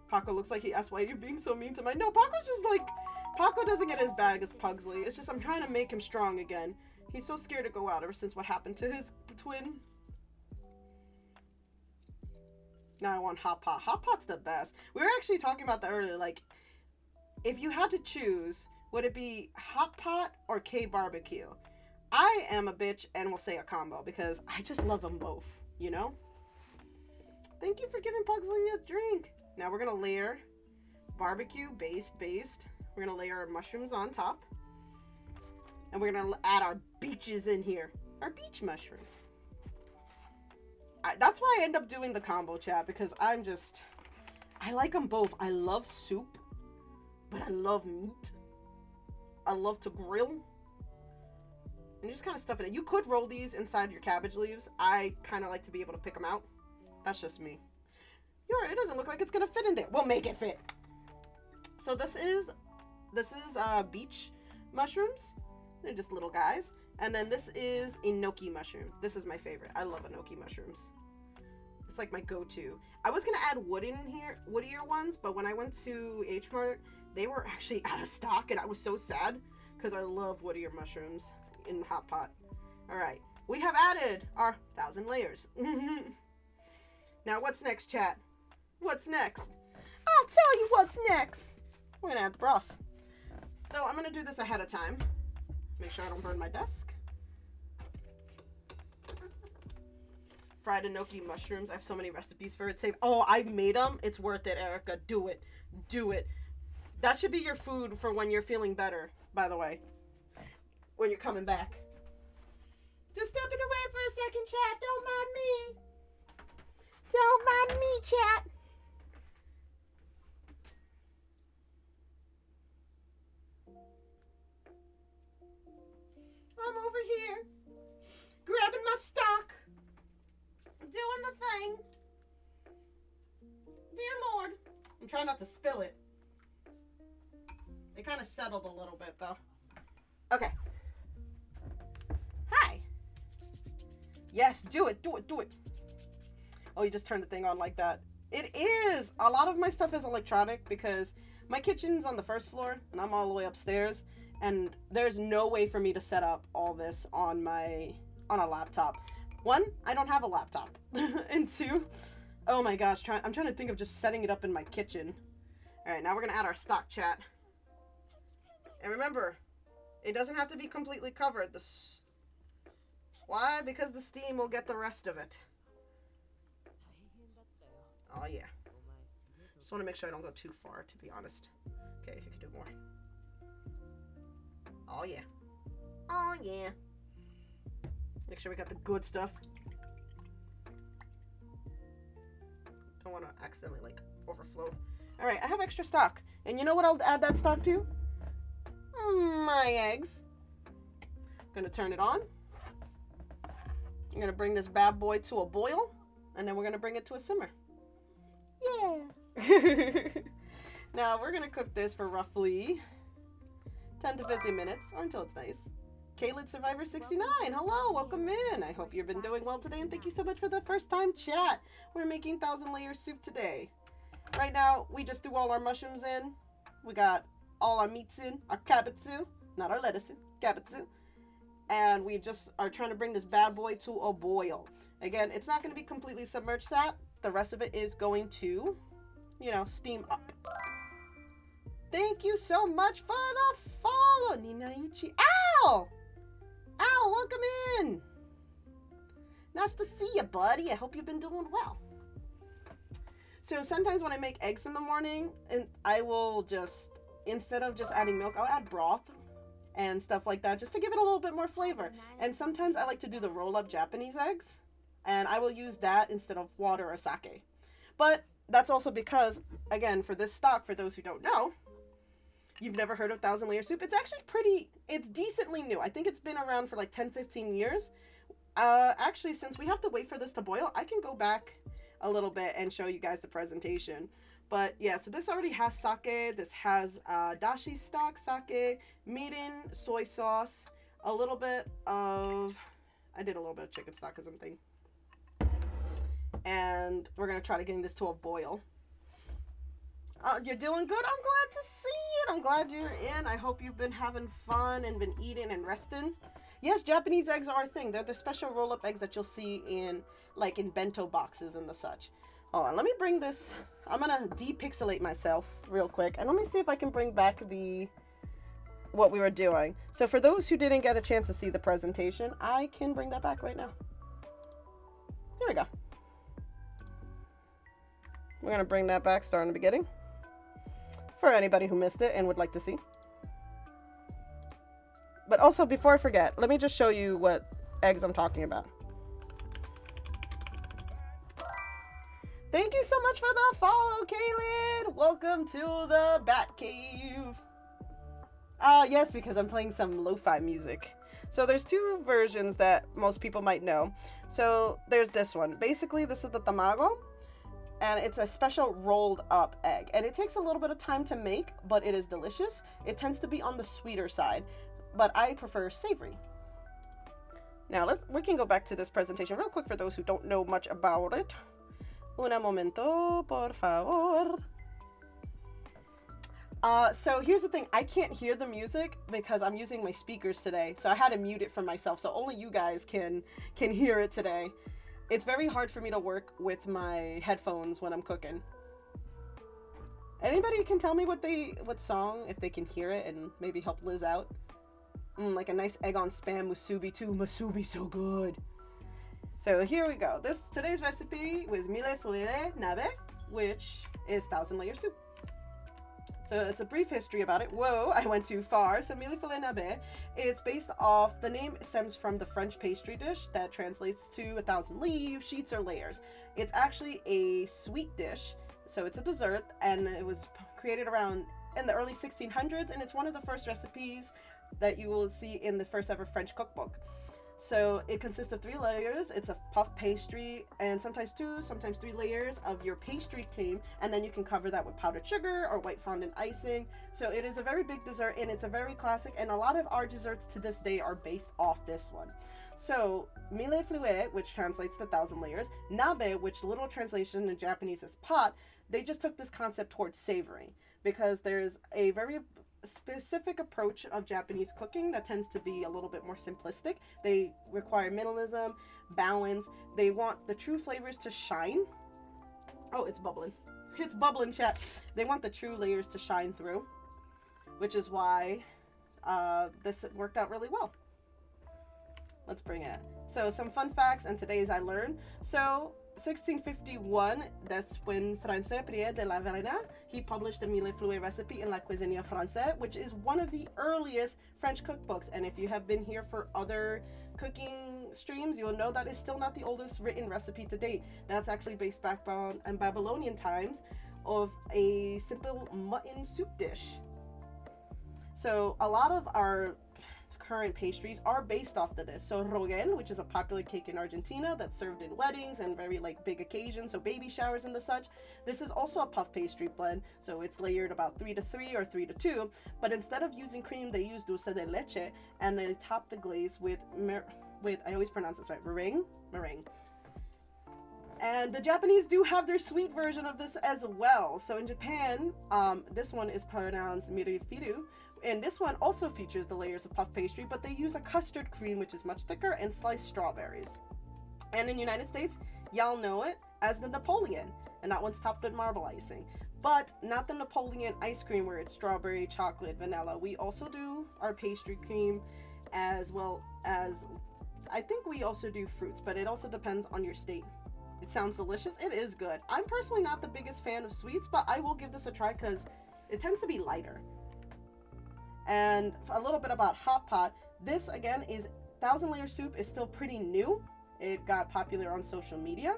Paco looks like he asked why you're being so mean to my... No, Paco's just like... Paco doesn't get as bad as Pugsley. It's just I'm trying to make him strong again. He's so scared to go out ever since what happened to his twin. Now I want Hot Pot. Hot Pot's the best. We were actually talking about that earlier. Like, if you had to choose, would it be Hot Pot or K-Barbecue? I am a bitch and will say a combo because I just love them both, you know? Thank you for giving Pugsley a drink. Now we're going to layer barbecue based. We're going to layer our mushrooms on top. And we're going to add our beaches in here. Our beach mushrooms. That's why I end up doing the combo, chat, because I like them both. I love soup, but I love meat. I love to grill. And you just kind of stuff it in. You could roll these inside your cabbage leaves. I kind of like to be able to pick them out. That's just me. It doesn't look like it's going to fit in there. We'll make it fit. So this is beach mushrooms. They're just little guys. And then this is enoki mushroom. This is my favorite. I love enoki mushrooms. It's like my go-to. I was going to add woodier ones, but when I went to H Mart, they were actually out of stock, and I was so sad because I love woodier mushrooms in Hot Pot. All right. We have added our 1,000 layers. Now, what's next, chat? What's next? I'll tell you what's next. We're going to add the broth. So I'm going to do this ahead of time. Make sure I don't burn my desk. Fried enoki mushrooms. I have so many recipes for it. I've made them. It's worth it, Erica. Do it. Do it. That should be your food for when you're feeling better, by the way. When you're coming back. Just stepping away for a second, chat. Don't mind me. Don't mind me, chat. I'm over here, grabbing my stock, doing the thing. Dear Lord. I'm trying not to spill it. It kind of settled a little bit, though. Okay. Hi. Yes, do it. Oh, you just turned the thing on like that. It is. A lot of my stuff is electronic because my kitchen's on the first floor and I'm all the way upstairs. And there's no way for me to set up all this on a laptop. One, I don't have a laptop. And two, oh my gosh, I'm trying to think of just setting it up in my kitchen. All right, now we're going to add our stock, chat. And remember, it doesn't have to be completely covered. Why? Because the steam will get the rest of it. Oh, yeah. Just want to make sure I don't go too far, to be honest. Okay, you can do more. Oh, yeah. Oh, yeah. Make sure we got the good stuff. Don't want to accidentally, like, overflow. All right, I have extra stock. And you know what I'll add that stock to? My eggs. I'm going to turn it on. I'm gonna bring this bad boy to a boil, and then we're gonna bring it to a simmer. Yeah. Now we're gonna cook this for roughly 10 to 15 minutes, or until it's nice. Kaylid Survivor 69, hello, welcome in. I hope you've been doing well today, and thank you so much for the first time chat. We're making 1,000 layer soup today. Right now, we just threw all our mushrooms in. We got all our meats in, our kabutsu, not our lettuce, kabutsu. And we just are trying to bring this bad boy to a boil. Again, it's not going to be completely submerged that. The rest of it is going to, you know, steam up. Thank you so much for the follow, Ninaichi. Al! Al, welcome in. Nice to see you, buddy. I hope you've been doing well. So sometimes when I make eggs in the morning, and I will just, instead of just adding milk, I'll add broth and stuff like that just to give it a little bit more flavor. And sometimes I like to do the roll-up Japanese eggs, and I will use that instead of water or sake. But that's also because, again, for this stock, for those who don't know, you've never heard of 1,000 layer soup. It's actually it's decently new. I think it's been around for like 10-15 years. Actually, since we have to wait for this to boil, I can go back a little bit and show you guys the presentation. But yeah, so this already has sake. This has dashi stock, sake, mirin, soy sauce, a little bit of, I did a little bit of chicken stock as I'm thinking. And we're going to try to get this to a boil. You're doing good. I'm glad to see it. I'm glad you're in. I hope you've been having fun and been eating and resting. Yes, Japanese eggs are a thing. They're the special roll-up eggs that you'll see in bento boxes and the such. Hold on, let me bring this. I'm gonna depixelate myself real quick, and let me see if I can bring back what we were doing. So for those who didn't get a chance to see the presentation, I can bring that back right now. Here we go. We're gonna bring that back starting the beginning for anybody who missed it and would like to see. But also, before I forget, let me just show you what eggs I'm talking about. Thank you so much for the follow, Kaylin. Welcome to the Bat Cave. Yes, because I'm playing some lo-fi music. So there's two versions that most people might know. So there's this one. Basically, this is the tamago. And it's a special rolled up egg. And it takes a little bit of time to make, but it is delicious. It tends to be on the sweeter side, but I prefer savory. Now, we can go back to this presentation real quick for those who don't know much about it. Un momento, por favor. So here's the thing. I can't hear the music because I'm using my speakers today. So I had to mute it for myself. So only you guys can hear it today. It's very hard for me to work with my headphones when I'm cooking. Anybody can tell me what song, if they can hear it and maybe help Liz out? Like a nice egg on spam musubi too. Musubi so good. So here we go. Today's recipe was mille feuille nabe, which is 1,000 layer soup. So it's a brief history about it. Whoa, I went too far. So mille feuille nabe, it's based off, the name stems from the French pastry dish that translates to 1,000 leaves, sheets, or layers. It's actually a sweet dish, so it's a dessert, and it was created around in the early 1600s, and it's one of the first recipes that you will see in the first ever French cookbook. So it consists of 3 layers. It's a puff pastry, and sometimes 2, sometimes 3 layers of your pastry cream, and then you can cover that with powdered sugar or white fondant icing. So it is a very big dessert, and it's a very classic, and a lot of our desserts to this day are based off this one. So mille feuille, which translates to 1,000 layers, nabe, which literal translation in Japanese is pot, they just took this concept towards savory, because there's a very specific approach of Japanese cooking that tends to be a little bit more simplistic. They require minimalism, balance. They want the true flavors to shine. Oh, it's bubbling. It's bubbling, chat. They want the true layers to shine through, which is why this worked out really well. Let's bring it. So some fun facts and today's I learned. So 1651, that's when François Prieur de la Verna, he published the mille feuille recipe in La Cuisine Française, which is one of the earliest French cookbooks. And if you have been here for other cooking streams, you'll know that it's still not the oldest written recipe to date. That's actually based back on in Babylonian times of a simple mutton soup dish. So a lot of our current pastries are based off the dish. So rogel, which is a popular cake in Argentina that's served in weddings and very like big occasions, so baby showers and the such. This is also a puff pastry blend, so it's layered about 3 to 3 or 3 to 2. But instead of using cream, they use dulce de leche, and they top the glaze with I always pronounce this right, meringue. And the Japanese do have their sweet version of this as well. So in Japan, this one is pronounced mirifiru. And this one also features the layers of puff pastry, but they use a custard cream, which is much thicker, and sliced strawberries. And in the United States, y'all know it as the Napoleon. And that one's topped with marble icing. But not the Napoleon ice cream where it's strawberry, chocolate, vanilla. We also do our pastry cream as well as, I think we also do fruits, but it also depends on your state. It sounds delicious. It is good. I'm personally not the biggest fan of sweets, but I will give this a try because it tends to be lighter. And a little bit about hot pot. This again is Thousand Layer Soup is still pretty new. It got popular on social media,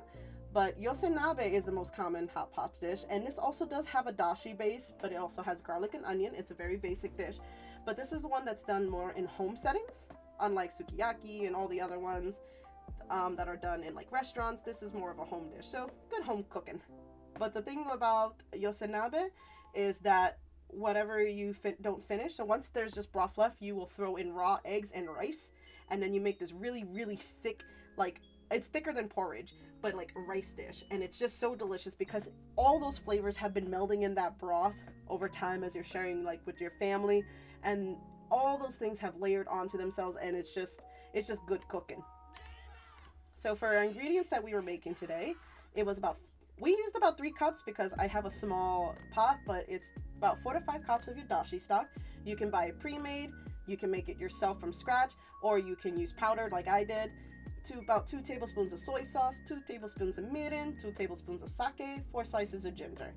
but yosenabe is the most common hot pot dish. And this also does have a dashi base, but it also has garlic and onion. It's a very basic dish, but this is the one that's done more in home settings, unlike sukiyaki and all the other ones that are done in like restaurants. This is more of a home dish, so good home cooking. But the thing about yosenabe is that whatever you don't finish, so once there's just broth left, you will throw in raw eggs and rice, and then you make this really, really thick, like it's thicker than porridge, but like a rice dish. And it's just so delicious because all those flavors have been melding in that broth over time as you're sharing like with your family, and all those things have layered onto themselves, and it's just good cooking. So for our ingredients that we were making today, we used about 3 cups because I have a small pot, but it's about 4 to 5 cups of your dashi stock. You can buy it pre-made, you can make it yourself from scratch, or you can use powdered like I did. About 2 tablespoons of soy sauce, 2 tablespoons of mirin, 2 tablespoons of sake, 4 slices of ginger.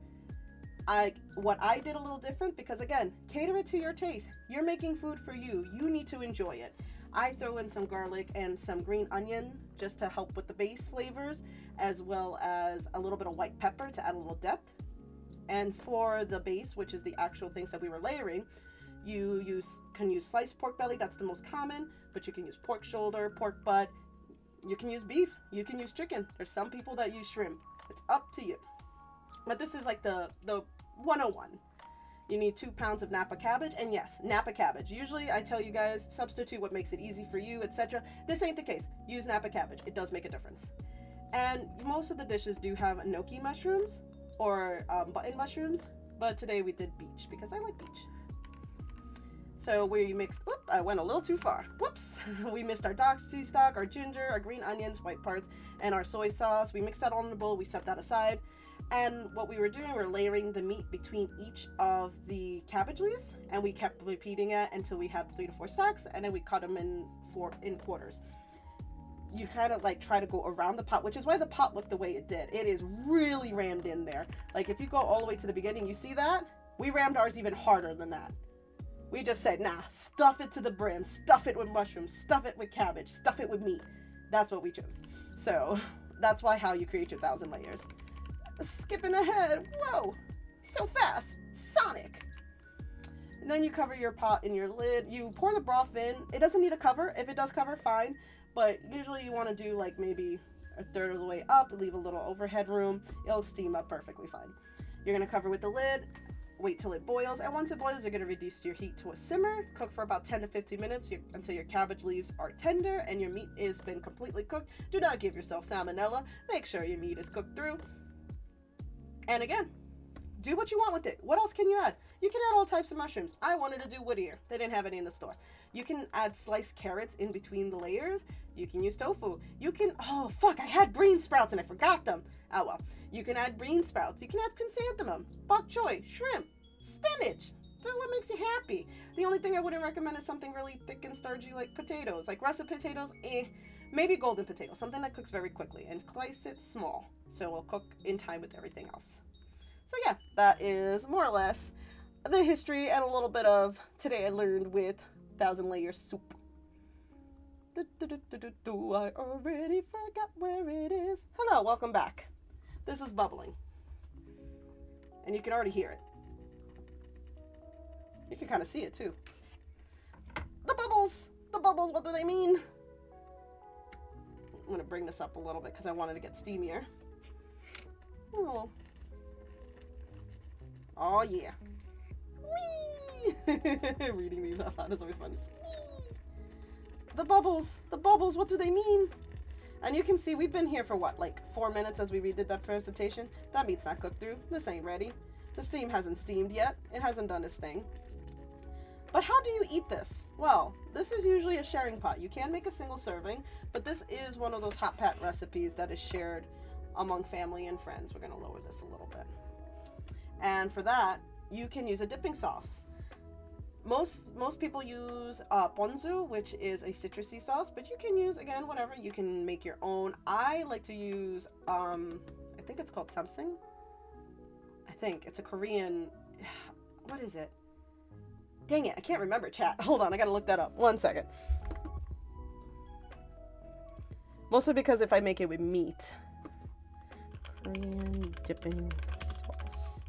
What I did a little different because again, cater it to your taste. You're making food for you. You need to enjoy it. I throw in some garlic and some green onion just to help with the base flavors, as well as a little bit of white pepper to add a little depth. And for the base, which is the actual things that we were layering, you can use sliced pork belly. That's the most common, but you can use pork shoulder, pork butt. You can use beef. You can use chicken. There's some people that use shrimp. It's up to you. But this is like the 101. You need 2 pounds of Napa cabbage, and yes, Napa cabbage. Usually I tell you guys, substitute what makes it easy for you, etc. This ain't the case. Use Napa cabbage. It does make a difference. And most of the dishes do have enoki mushrooms or button mushrooms, but today we did beech because I like beech. So we mixed, I went a little too far. Whoops. We mixed our dashi stock, our ginger, our green onions, white parts, and our soy sauce. We mixed that all in a bowl. We set that aside. And what we were doing, we were layering the meat between each of the cabbage leaves, and we kept repeating it until we had 3 to 4 stacks, and then we cut them in quarters. You kind of like try to go around the pot, which is why the pot looked the way it did. It is really rammed in there. Like if you go all the way to the beginning, you see that? We rammed ours even harder than that. We just said, nah, stuff it to the brim, stuff it with mushrooms, stuff it with cabbage, stuff it with meat. That's what we chose. So that's how you create your 1,000 layers. Skipping ahead, whoa, so fast, Sonic. And then you cover your pot in your lid. You pour the broth in. It doesn't need a cover. If it does cover, fine. But usually you want to do like maybe a third of the way up, leave a little overhead room. It'll steam up perfectly fine. You're going to cover with the lid, wait till it boils. And once it boils, you're going to reduce your heat to a simmer. Cook for about 10 to 15 minutes until your cabbage leaves are tender and your meat has been completely cooked. Do not give yourself salmonella. Make sure your meat is cooked through. And again, do what you want with it. What else can you add? You can add all types of mushrooms. I wanted to do wood ear. They didn't have any in the store. You can add sliced carrots in between the layers. You can use tofu. You can, oh fuck, I had bean sprouts and I forgot them. Oh well. You can add bean sprouts. You can add chrysanthemum, bok choy, shrimp, spinach. Do what makes you happy. The only thing I wouldn't recommend is something really thick and starchy like potatoes. Like russet potatoes, maybe golden potato. Something that cooks very quickly. And slice it small so it'll cook in time with everything else. So yeah, that is more or less the history and a little bit of today I learned with 1,000 Layer Soup. I already forgot where it is. Hello, welcome back. This is bubbling. And you can already hear it. You can kind of see it too. The bubbles! The bubbles, what do they mean? I'm gonna bring this up a little bit because I wanted to get steamier. Oh. Oh yeah. Whee! Reading these out loud is always fun. Whee! The bubbles, what do they mean? And you can see we've been here for what, like 4 minutes as we redid that presentation? That meat's not cooked through. This ain't ready. The steam hasn't steamed yet. It hasn't done its thing. But how do you eat this? Well, this is usually a sharing pot. You can make a single serving, but this is one of those hot pot recipes that is shared among family and friends. We're going to lower this a little bit. And for that, you can use a dipping sauce. Most people use ponzu, which is a citrusy sauce, but you can use, again, whatever. You can make your own. I like to use, I think it's called samsing. I think it's a Korean, what is it? Dang it, I can't remember, chat. Hold on, I gotta look that up. 1 second. Mostly because if I make it with meat. Korean dipping sauce.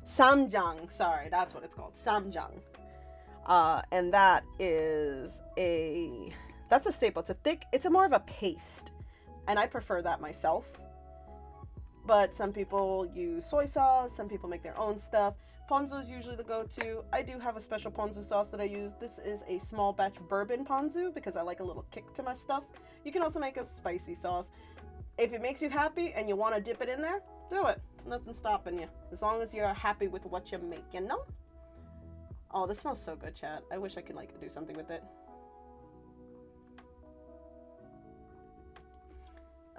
Samjang. Sorry, that's what it's called. Samjang. And that is that's a staple. It's a more of a paste. And I prefer that myself. But some people use soy sauce, some people make their own stuff. Ponzu is usually the go-to. I do have a special ponzu sauce that I use. This is a small batch bourbon ponzu because I like a little kick to my stuff. You can also make a spicy sauce. If it makes you happy and you want to dip it in there, do it. Nothing's stopping you. As long as you're happy with what you make, you know? Oh, this smells so good, chat. I wish I could like do something with it.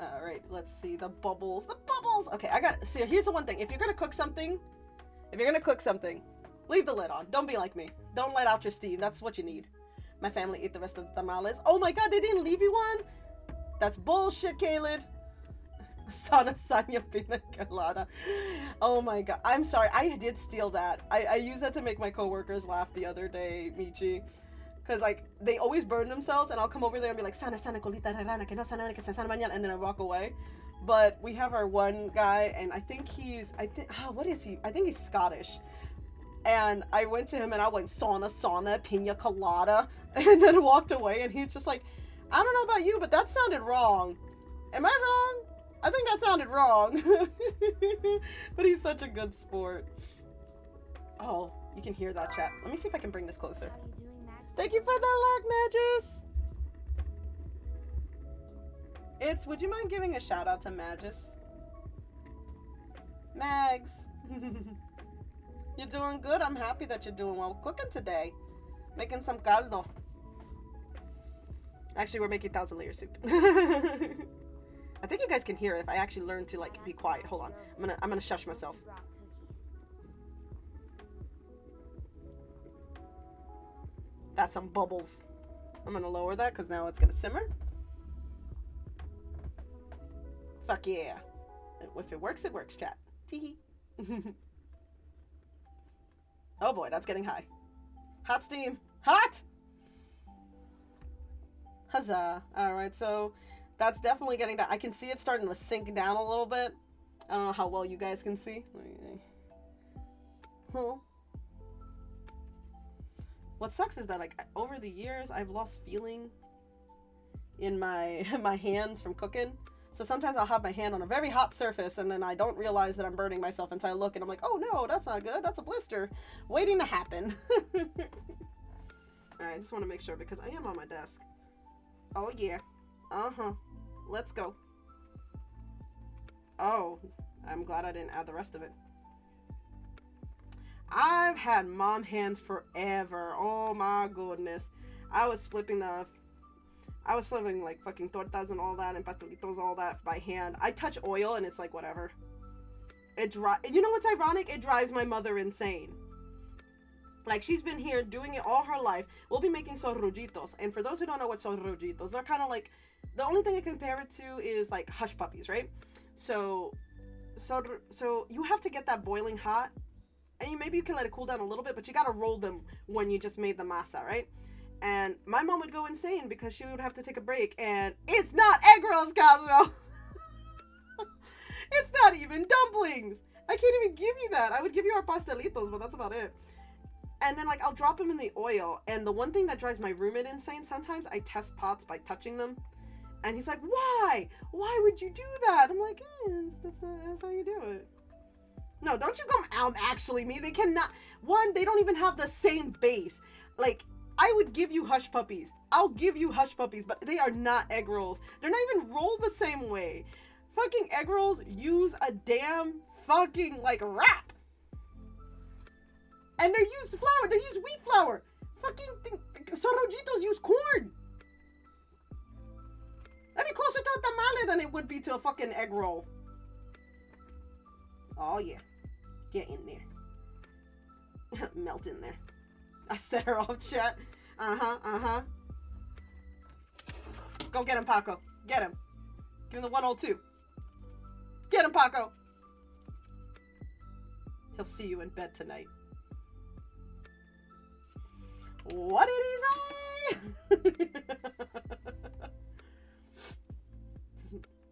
All right, let's see the bubbles. The bubbles. Okay, see. Here's the one thing. If you're gonna cook something, leave the lid on. Don't be like me. Don't let out your steam. That's what you need. My family ate the rest of the tamales. Oh my God, they didn't leave you one. That's bullshit, Caleb. Sana Sanya Pina Colada. Oh my God, I'm sorry. I did steal that. I used that to make my coworkers laugh the other day, Michi. Because, like, they always burn themselves, and I'll come over there and be like, sana, colita rana, que no sana, que se sana mañana, and then I walk away. But we have our one guy, and what is he? I think he's Scottish. And I went to him, and I went, sauna, pina colada, and then walked away, and he's just like, I don't know about you, but that sounded wrong. Am I wrong? I think that sounded wrong. But he's such a good sport. Oh, you can hear that, chat. Let me see if I can bring this closer. Thank you for the alert, Magis. Would you mind giving a shout out to Magis? Mags. You're doing good. I'm happy that you're doing well cooking today. Making some caldo. Actually, we're making 1,000-layer soup. I think you guys can hear it if I actually learn to like be quiet. Hold on. I'm gonna shush myself. That's some bubbles. I'm gonna lower that because now it's gonna simmer. Fuck yeah. If it works, chat. Teehee. Oh boy, that's getting high. Hot steam. Hot! Huzzah. Alright, so that's definitely getting down. I can see it starting to sink down a little bit. I don't know how well you guys can see. Huh. What sucks is that, like, over the years, I've lost feeling in my hands from cooking. So sometimes I'll have my hand on a very hot surface, and then I don't realize that I'm burning myself until I look, and I'm like, oh no, that's not good. That's a blister waiting to happen. Alright, I just want to make sure, because I am on my desk. Oh, yeah. Uh-huh. Let's go. Oh, I'm glad I didn't add the rest of it. I've had mom hands forever. Oh my goodness. I was flipping like fucking tortas and all that and pastelitos, all that by hand. I touch oil and it's like whatever. You know what's ironic? It drives my mother insane. Like, she's been here doing it all her life. We'll be making sorrujitos. And for those who don't know what sorrujitos, they're kind of like, the only thing I compare it to is like hush puppies, right? So you have to get that boiling hot. And maybe you can let it cool down a little bit, but you gotta roll them when you just made the masa, right? And my mom would go insane because she would have to take a break, and it's not egg rolls, Cosmo! It's not even dumplings! I can't even give you that. I would give you our pastelitos, but that's about it. And then, like, I'll drop them in the oil. And the one thing that drives my roommate insane, sometimes I test pots by touching them. And he's like, why? Why would you do that? I'm like, that's how you do it. No, don't you come actually me. They cannot. One, they don't even have the same base. Like, I would give you hush puppies. I'll give you hush puppies, but they are not egg rolls. They're not even rolled the same way. Fucking egg rolls use a damn fucking, like, wrap. And they use flour. They use wheat flour. Fucking Sorrojitos use corn. That'd be closer to a tamale than it would be to a fucking egg roll. Oh, yeah. Get in there. Melt in there. I set her off, chat. Uh-huh. Go get him, Paco. Get him. Give him the 102. Get him, Paco. He'll see you in bed tonight. What did he say?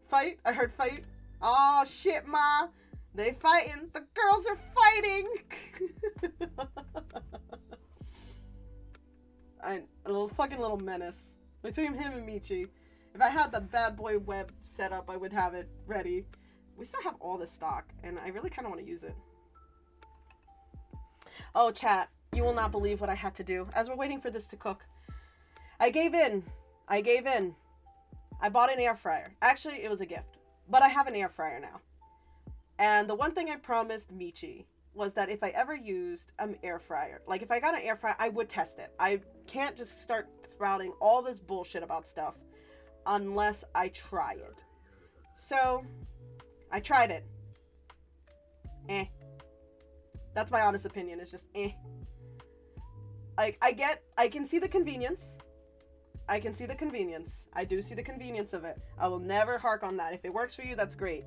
Fight? I heard fight. Oh, shit, Ma. They fighting. The girls are fighting. A little menace. Between him and Michi. If I had the bad boy web set up, I would have it ready. We still have all the stock, and I really kind of want to use it. Oh, chat. You will not believe what I had to do. As we're waiting for this to cook, I gave in. I bought an air fryer. Actually, it was a gift. But I have an air fryer now. And the one thing I promised Michi was that if I ever used an air fryer, like if I got an air fryer, I would test it. I can't just start sprouting all this bullshit about stuff unless I try it. So, I tried it. That's my honest opinion. It's just I can see the convenience. I do see the convenience of it. I will never hark on that. If it works for you, that's great.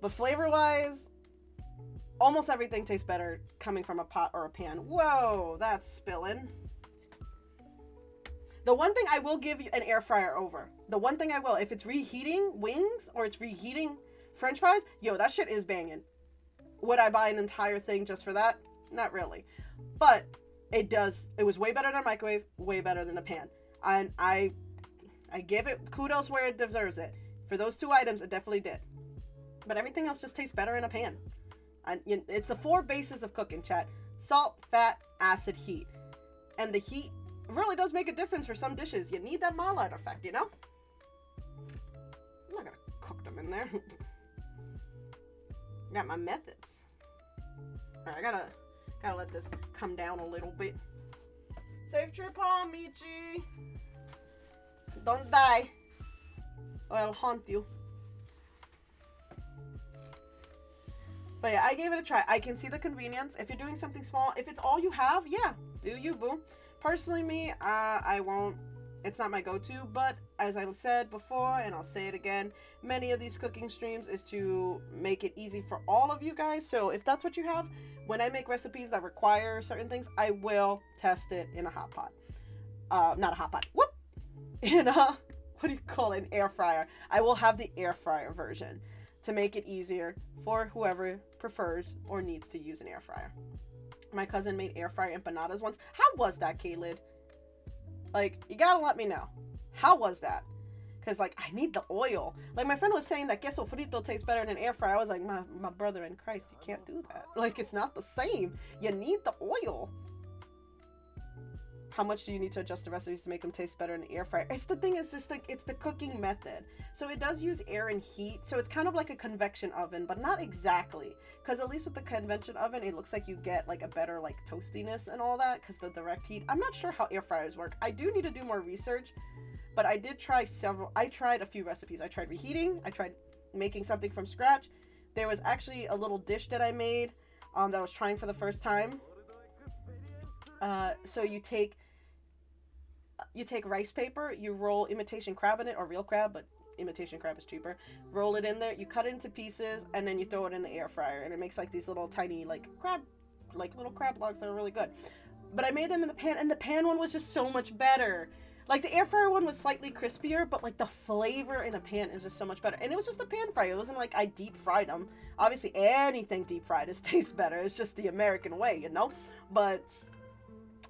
But flavor-wise, almost everything tastes better coming from a pot or a pan. Whoa, that's spilling. The one thing I will give you an air fryer over. The one thing I will, if it's reheating wings or it's reheating French fries, yo, that shit is banging. Would I buy an entire thing just for that? Not really. But it was way better than a microwave, way better than a pan. And I give it kudos where it deserves it. For those two items, it definitely did. But everything else just tastes better in a pan. And it's the 4 bases of cooking, chat. Salt, fat, acid, heat. And the heat really does make a difference for some dishes. You need that Maillard effect, you know? I'm not gonna cook them in there. Got my methods. Alright, I gotta let this come down a little bit. Safe trip home, Michi. Don't die, or I'll haunt you. But yeah, I gave it a try. I can see the convenience. If you're doing something small, if it's all you have, yeah, do you, boo. Personally, me, I won't. It's not my go-to, but as I've said before, and I'll say it again, many of these cooking streams is to make it easy for all of you guys. So if that's what you have, when I make recipes that require certain things, I will test it in a hot pot. Not a hot pot. Whoop! In a, what do you call it? An air fryer. I will have the air fryer version to make it easier for whoever prefers or needs to use an air fryer. My cousin made air fryer empanadas once. How was that, Kaylid? Like, you gotta let me know. How was that? Because, like, I need the oil. Like, my friend was saying that queso frito tastes better than air fryer. I was like, my brother in Christ, you can't do that. Like, it's not the same. You need the oil. How much do you need to adjust the recipes to make them taste better in the air fryer? It's the thing, it's just like, it's the cooking method. So it does use air and heat. So it's kind of like a convection oven, but not exactly. Because at least with the convection oven, it looks like you get like a better like toastiness and all that because the direct heat. I'm not sure how air fryers work. I do need to do more research, but I did try I tried a few recipes. I tried reheating. I tried making something from scratch. There was actually a little dish that I made that I was trying for the first time. So you take rice paper, you roll imitation crab in it, or real crab, but imitation crab is cheaper. Roll it in there, you cut it into pieces, and then you throw it in the air fryer, and it makes like these little tiny little crab logs that are really good. But I made them in the pan, and the pan one was just so much better. Like the air fryer one was slightly crispier, but like the flavor in a pan is just so much better. And it was just a pan fry. It wasn't like I deep fried them. Obviously anything deep fried tastes better. It's just the American way, you know? But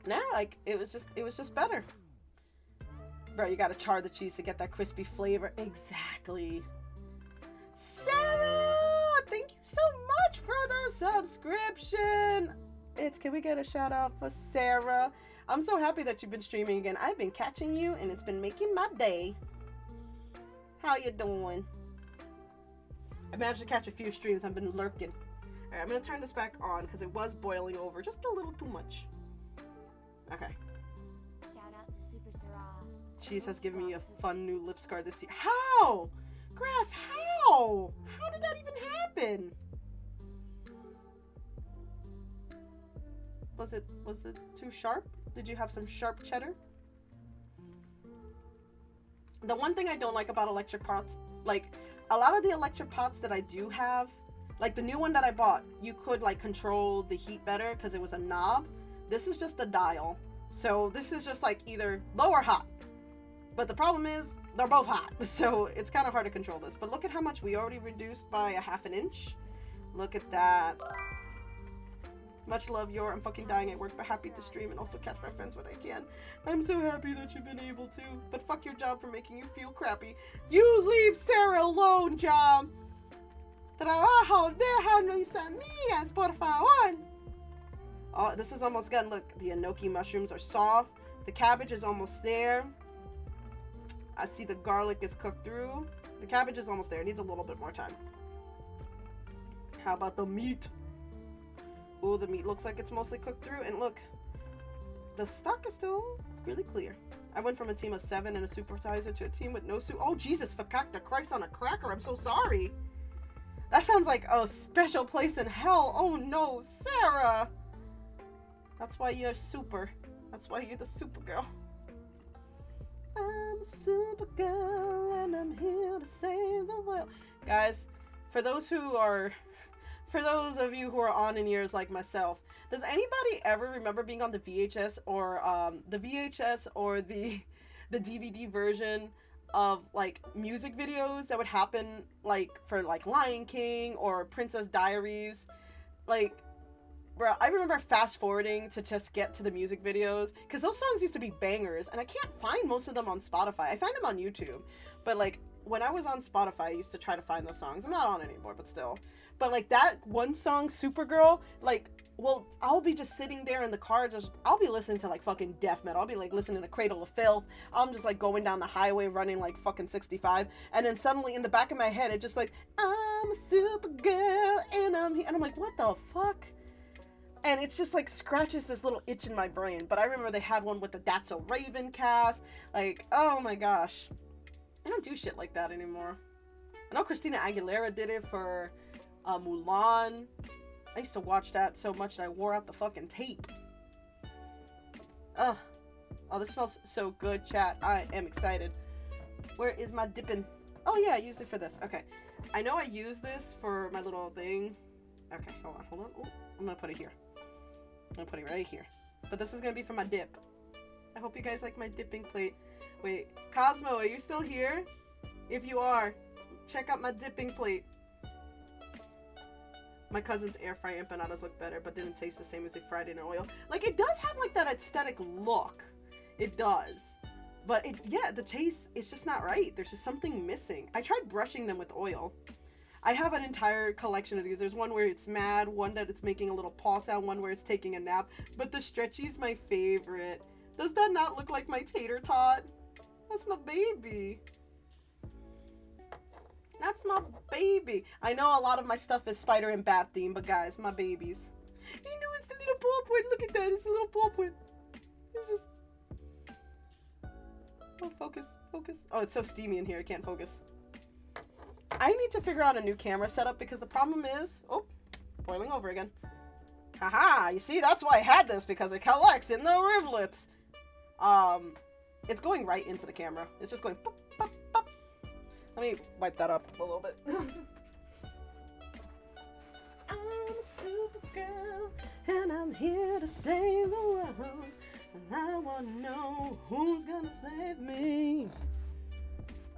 Nah, like it was just better. Bro, you gotta char the cheese to get that crispy flavor. Exactly. Sarah, thank you so much for the subscription. Can we get a shout out for Sarah? I'm so happy that you've been streaming again. I've been catching you and it's been making my day. How you doing? I managed to catch a few streams. I've been lurking. Alright, I'm gonna turn this back on because it was boiling over just a little too much. Okay. Shout out to Super Sarah. Cheese has given me a fun new lip scar this year. How? Grass, how? How did that even happen? Was it too sharp? Did you have some sharp cheddar? The one thing I don't like about electric pots, like a lot of the electric pots that I do have, like the new one that I bought, you could like control the heat better because it was a knob. This is just a dial. So this is just like either low or hot. But the problem is they're both hot. So it's kind of hard to control this. But look at how much we already reduced by a half an inch. Look at that. Much love, I'm fucking dying at work, but happy to stream and also catch my friends when I can. I'm so happy that you've been able to. But fuck your job for making you feel crappy. You leave Sarah alone, job. Trabajo, déjame a mí, por favor. Oh, this is almost done. Look, the enoki mushrooms are soft. The cabbage is almost there. I see the garlic is cooked through. The cabbage is almost there. It needs a little bit more time. How about the meat? Oh, the meat looks like it's mostly cooked through. And look, the stock is still really clear. I went from a team of 7 and a supervisor to a team with no soup. Oh, Jesus, fakakta Christ on a cracker. I'm so sorry. That sounds like a special place in hell. Oh, no, Sarah. That's why you're super. That's why you're the super girl. I'm a super girl and I'm here to save the world. Guys, for those of you who are on in years like myself, does anybody ever remember being on the VHS or the DVD version of like music videos that would happen like for like Lion King or Princess Diaries? Like, bro, I remember fast forwarding to just get to the music videos because those songs used to be bangers, and I can't find most of them on Spotify. I find them on YouTube, but like when I was on Spotify, I used to try to find those songs. I'm not on anymore, but still. But like that one song, Supergirl, like, well, I'll be just sitting there in the car, I'll be listening to like fucking death metal. I'll be like listening to Cradle of Filth. I'm just like going down the highway running like fucking 65. And then suddenly in the back of my head, it just like, I'm a Supergirl and I'm here. And I'm like, what the fuck? And it's just like scratches this little itch in my brain. But I remember they had one with the That's So Raven cast. Like, oh my gosh. I don't do shit like that anymore. I know Christina Aguilera did it for Mulan. I used to watch that so much that I wore out the fucking tape. Ugh. Oh, this smells so good, chat. I am excited. Where is my dipping? Oh yeah, I used it for this. Okay. I know I used this for my little thing. Okay, hold on. Ooh, I'm gonna put it here. I'm gonna put it right here. But this is gonna be for my dip. I hope you guys like my dipping plate. Wait, Cosmo, are you still here? If you are, check out my dipping plate. My cousin's air fry empanadas look better, but didn't taste the same as if fried in oil. Like, it does have like that aesthetic look. It does. But yeah, the taste is just not right. There's just something missing. I tried brushing them with oil. I have an entire collection of these. There's one where it's mad, one that it's making a little paw sound, one where it's taking a nap. But the stretchy's my favorite. Does that not look like my tater tot? That's my baby. That's my baby. I know a lot of my stuff is spider and bat theme, but guys, my babies. You know, it's the little ball point. Look at that. It's a little ball point. It's just... Oh, focus. Oh, it's so steamy in here. I can't focus. I need to figure out a new camera setup because the problem is... Oh, boiling over again. Haha, you see, that's why I had this, because it collects in the rivulets. It's going right into the camera. It's just going... Pop, pop, pop. Let me wipe that up a little bit. I'm a Supergirl, and I'm here to save the world. And I want to know who's gonna save me.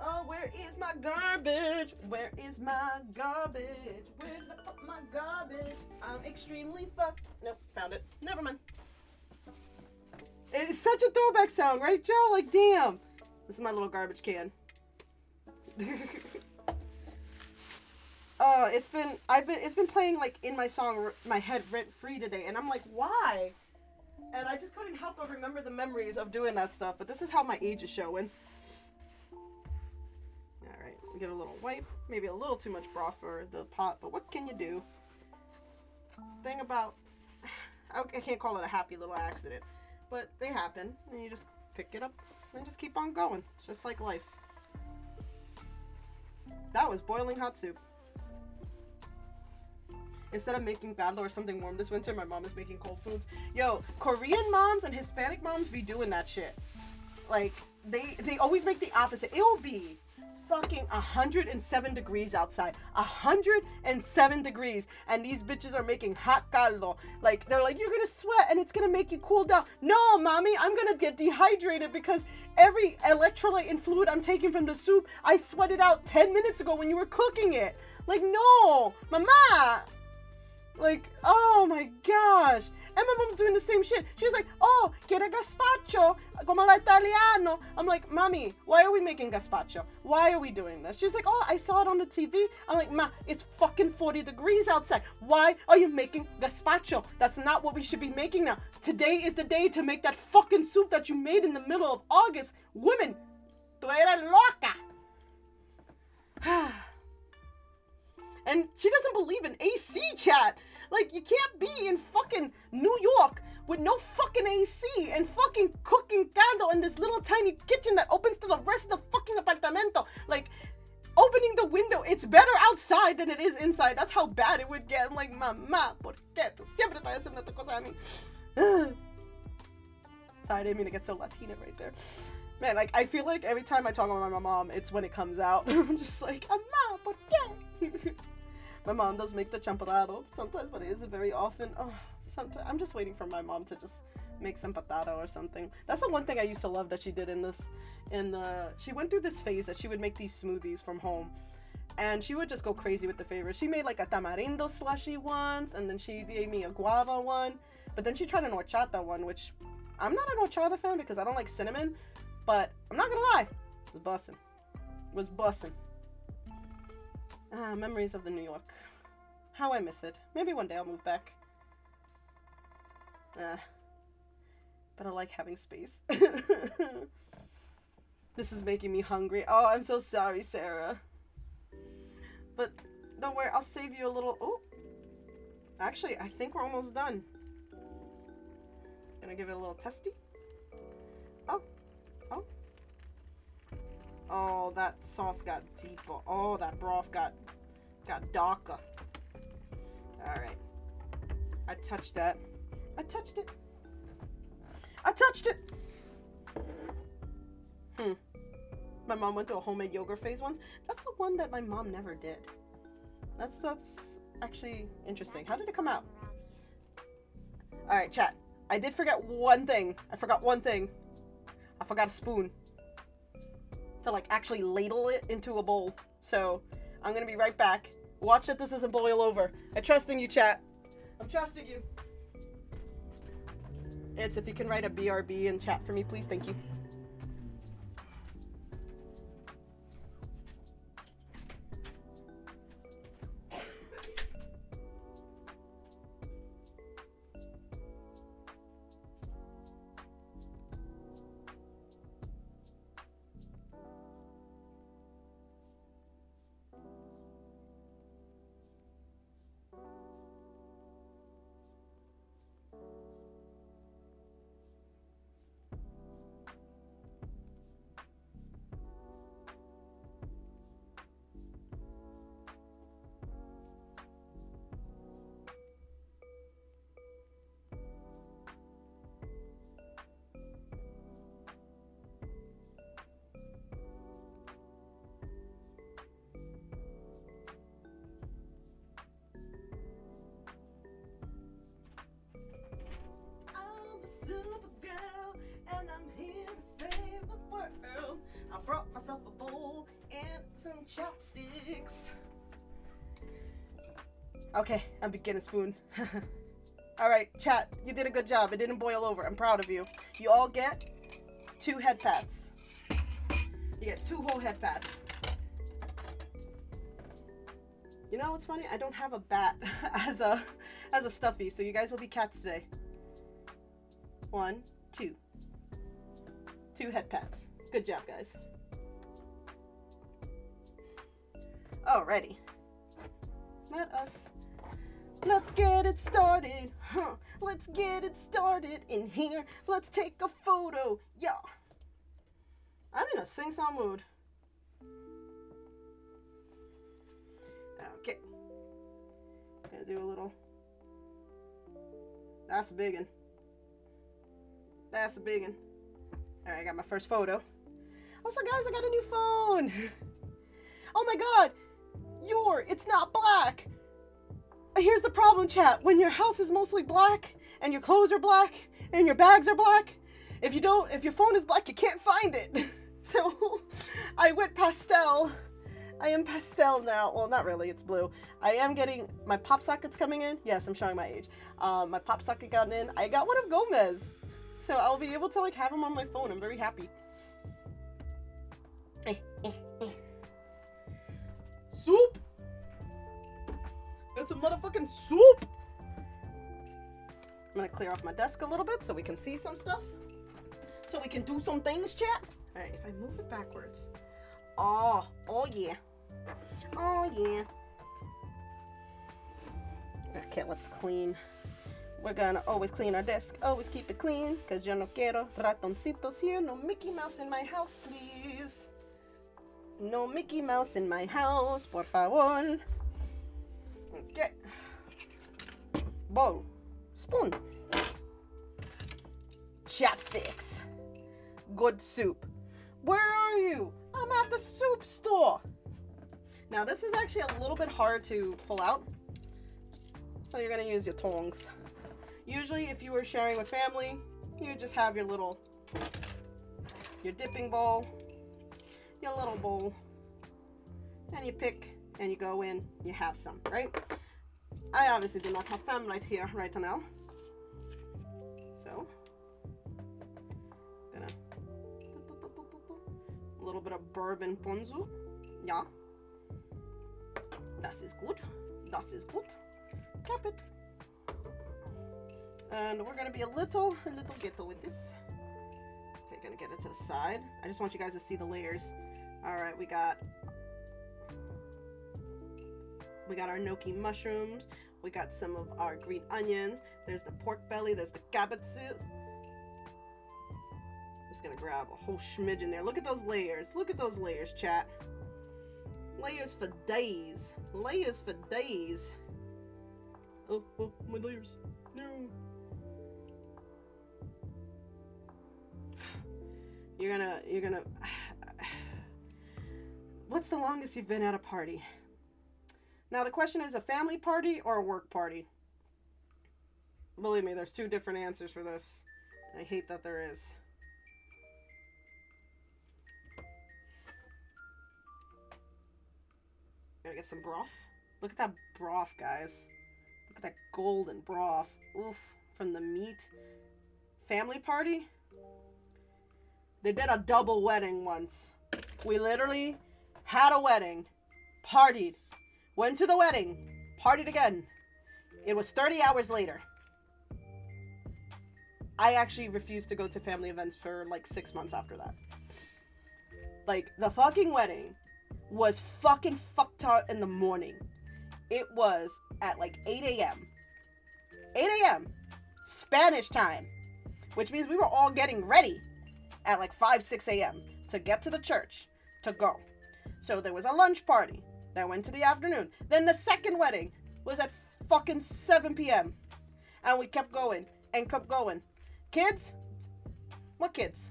Oh, where is my garbage? Where is my garbage? Where did I put my garbage? I'm extremely fucked. Nope, found it. Never mind. It's such a throwback sound, right, Joe? Like, damn. This is my little garbage can. It's been playing like in my head rent free today, and I'm like, why? And I just couldn't help but remember the memories of doing that stuff. But this is how my age is showing. All right, get a little wipe, maybe a little too much broth for the pot, but what can you do? Thing about, I can't call it a happy little accident, but they happen, and you just pick it up and just keep on going. It's just like life. That was boiling hot soup. Instead of making caldo or something warm this winter, my mom is making cold foods. Yo, Korean moms and Hispanic moms be doing that shit. Like, they always make the opposite. It will be fucking 107 degrees outside. 107 degrees. And these bitches are making hot caldo. Like, they're like, you're gonna sweat and it's gonna make you cool down. No, mommy, I'm gonna get dehydrated because every electrolyte and fluid I'm taking from the soup, I sweated out 10 minutes ago when you were cooking it. Like, no, mama. Like, oh my gosh. And my mom's doing the same shit. She's like, oh, quiere gazpacho, como la italiano. I'm like, mommy, why are we making gazpacho? Why are we doing this? She's like, oh, I saw it on the TV. I'm like, ma, it's fucking 40 degrees outside. Why are you making gazpacho? That's not what we should be making now. Today is the day to make that fucking soup that you made in the middle of August. Women, tú eres loca. And she doesn't believe in AC, chat. Like, you can't be in fucking New York with no fucking AC and fucking cooking caldo in this little tiny kitchen that opens to the rest of the fucking apartamento. Like, opening the window, it's better outside than it is inside. That's how bad it would get. I'm like, mamá, ¿por qué tú siempre estás haciendo esta cosa a mí? Sorry, I didn't mean to get so Latina right there. Man, like, I feel like every time I talk about my mom, it's when it comes out. I'm just like, mamá, ¿por qué? My mom does make the champurrado sometimes, but it isn't very often. Oh, sometimes I'm just waiting for my mom to just make some patado or something. That's the one thing I used to love that she did she went through this phase that she would make these smoothies from home. And she would just go crazy with the favorites. She made like a tamarindo slushy once, and then she gave me a guava one. But then she tried an horchata one, which I'm not an horchata fan because I don't like cinnamon. But I'm not gonna lie, it was bussin'. It was bussin'. Ah, memories of the New York. How I miss it. Maybe one day I'll move back. But I like having space. This is making me hungry. Oh, I'm so sorry, Sarah. But don't worry, I'll save you a little. Oh, actually, I think we're almost done. Gonna give it a little testy. Oh, that sauce got deeper. Oh, that broth got darker. Alright. I touched that. I touched it. My mom went through a homemade yogurt phase once. That's the one that my mom never did. That's actually interesting. How did it come out? Alright, chat. I did forget one thing. I forgot a spoon. To like actually ladle it into a bowl. So I'm gonna be right back. Watch that this doesn't boil over. I trust in you, chat. I'm trusting you. It's if you can write a BRB in chat for me, please. Thank you. Chopsticks. Okay, I'm beginning spoon. All right, chat, you did a good job. It didn't boil over. I'm proud of you. You all get 2 head pats. You get 2 whole head pats. You know what's funny? I don't have a bat as a stuffy, so you guys will be cats today. 1, 2. 2 head pats. Good job, guys. Alrighty. Let's get it started. Let's get it started in here. Let's take a photo. Yeah. I'm in a sing-song mood. Okay. Gonna do a little. That's a big one. That's a big one. Alright, I got my first photo. Also, guys, I got a new phone. Oh my god. It's not black. Here's the problem, chat. When your house is mostly black, and your clothes are black, and your bags are black, if your phone is black, you can't find it. So, I went pastel. I am pastel now. Well, not really, it's blue. I am getting, my pop socket's coming in. Yes, I'm showing my age. My pop socket got in. I got one of Gomez. So, I'll be able to, like, have him on my phone. I'm very happy. Soup! It's a motherfucking soup! I'm gonna clear off my desk a little bit so we can see some stuff. So we can do some things, chat. Alright, if I move it backwards. Oh yeah. Oh yeah. Okay, let's clean. We're gonna always clean our desk. Always keep it clean. Cause yo no quiero ratoncitos here. No Mickey Mouse in my house, please. No Mickey Mouse in my house, por favor. Okay. Bowl. Spoon. Chopsticks. Good soup. Where are you? I'm at the soup store. Now this is actually a little bit hard to pull out. So you're gonna use your tongs. Usually if you were sharing with family, you just have your dipping bowl, your little bowl, and you pick and you go in, you have some, right? I obviously do not have family right here, right now. So, gonna, a little bit of bourbon ponzu, yeah. That is good, that is good. Cap it. And we're gonna be a little ghetto with this. Okay, gonna get it to the side. I just want you guys to see the layers. All right, we got our gnocchi mushrooms. We got some of our green onions. There's the pork belly. There's the kabatsu. Just gonna grab a whole schmidge in there. Look at those layers. Look at those layers, chat. Layers for days. Layers for days. Oh, my layers. No. You're gonna. What's the longest you've been at a party? Now the question is a family party or a work party? Believe me, there's 2 different answers for this. I hate that there is. Gonna get some broth. Look at that broth, guys. Look at that golden broth. Oof, from the meat. Family party? They did a double wedding once. We literally had a wedding, partied, went to the wedding, partied again. It was 30 hours later. I actually refused to go to family events for like 6 months after that. Like, the fucking wedding was fucking fucked out in the morning. It was at like 8 a.m. 8 a.m. Spanish time. Which means we were all getting ready at like 5, 6 a.m. to get to the church to go. So there was a lunch party that went to the afternoon. Then the second wedding was at fucking 7 p.m. And we kept going and kept going. Kids? What kids?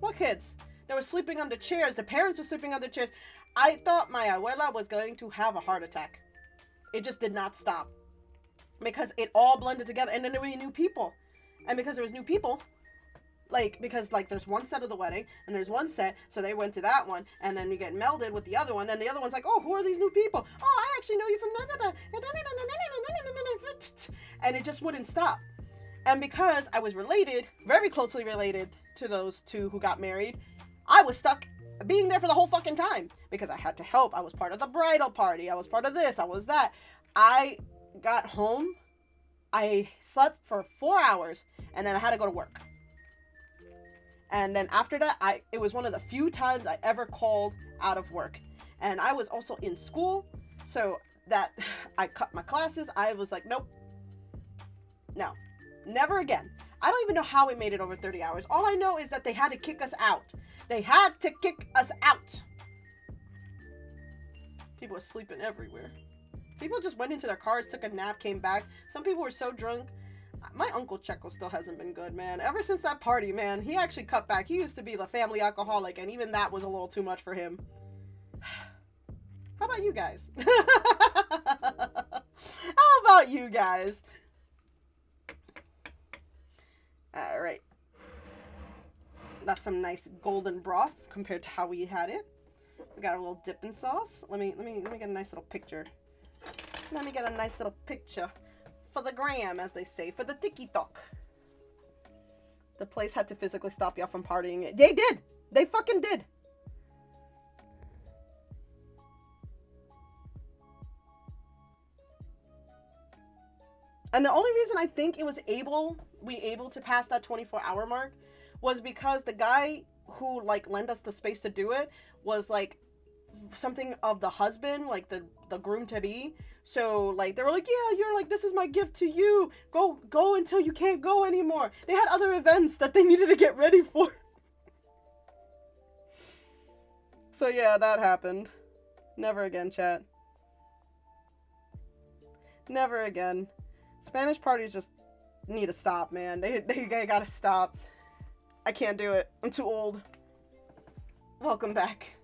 What kids? They were sleeping on the chairs. The parents were sleeping on the chairs. I thought my abuela was going to have a heart attack. It just did not stop. Because it all blended together. And then there were new people. And because there was new people, because there's one set of the wedding and there's one set, so they went to that one, and then you get melded with the other one, and the other one's like, oh, who are these new people? Oh, I actually know you from and it just wouldn't stop. And because I was related, very closely related to those two who got married, I was stuck being there for the whole fucking time because I had to help. I was part of the bridal party. I was part of this. I was that. I got home. I slept for 4 hours and then I had to go to work. And then after that, it was one of the few times I ever called out of work. And I was also in school, so that I cut my classes. I was like, nope. No. Never again. I don't even know how we made it over 30 hours. All I know is that they had to kick us out. They had to kick us out. People were sleeping everywhere. People just went into their cars, took a nap, came back. Some people were so drunk. My Uncle Checo still hasn't been good, man. Ever since that party, man, he actually cut back. He used to be the family alcoholic, and even that was a little too much for him. How about you guys? How about you guys? Alright. That's some nice golden broth compared to how we had it. We got a little dipping sauce. Let me get a nice little picture. Let me get a nice little picture. For the gram, as they say. For the TikTok. The place had to physically stop y'all from partying. They did! They fucking did! And the only reason I think it was able to pass that 24-hour mark was because the guy who, like, lent us the space to do it was, like, something of the husband, like, the groom-to-be. So, like, they were like, yeah, you're like, this is my gift to you. Go until you can't go anymore. They had other events that they needed to get ready for. So, yeah, that happened. Never again, chat. Never again. Spanish parties just need to stop, man. They gotta stop. I can't do it. I'm too old. Welcome back.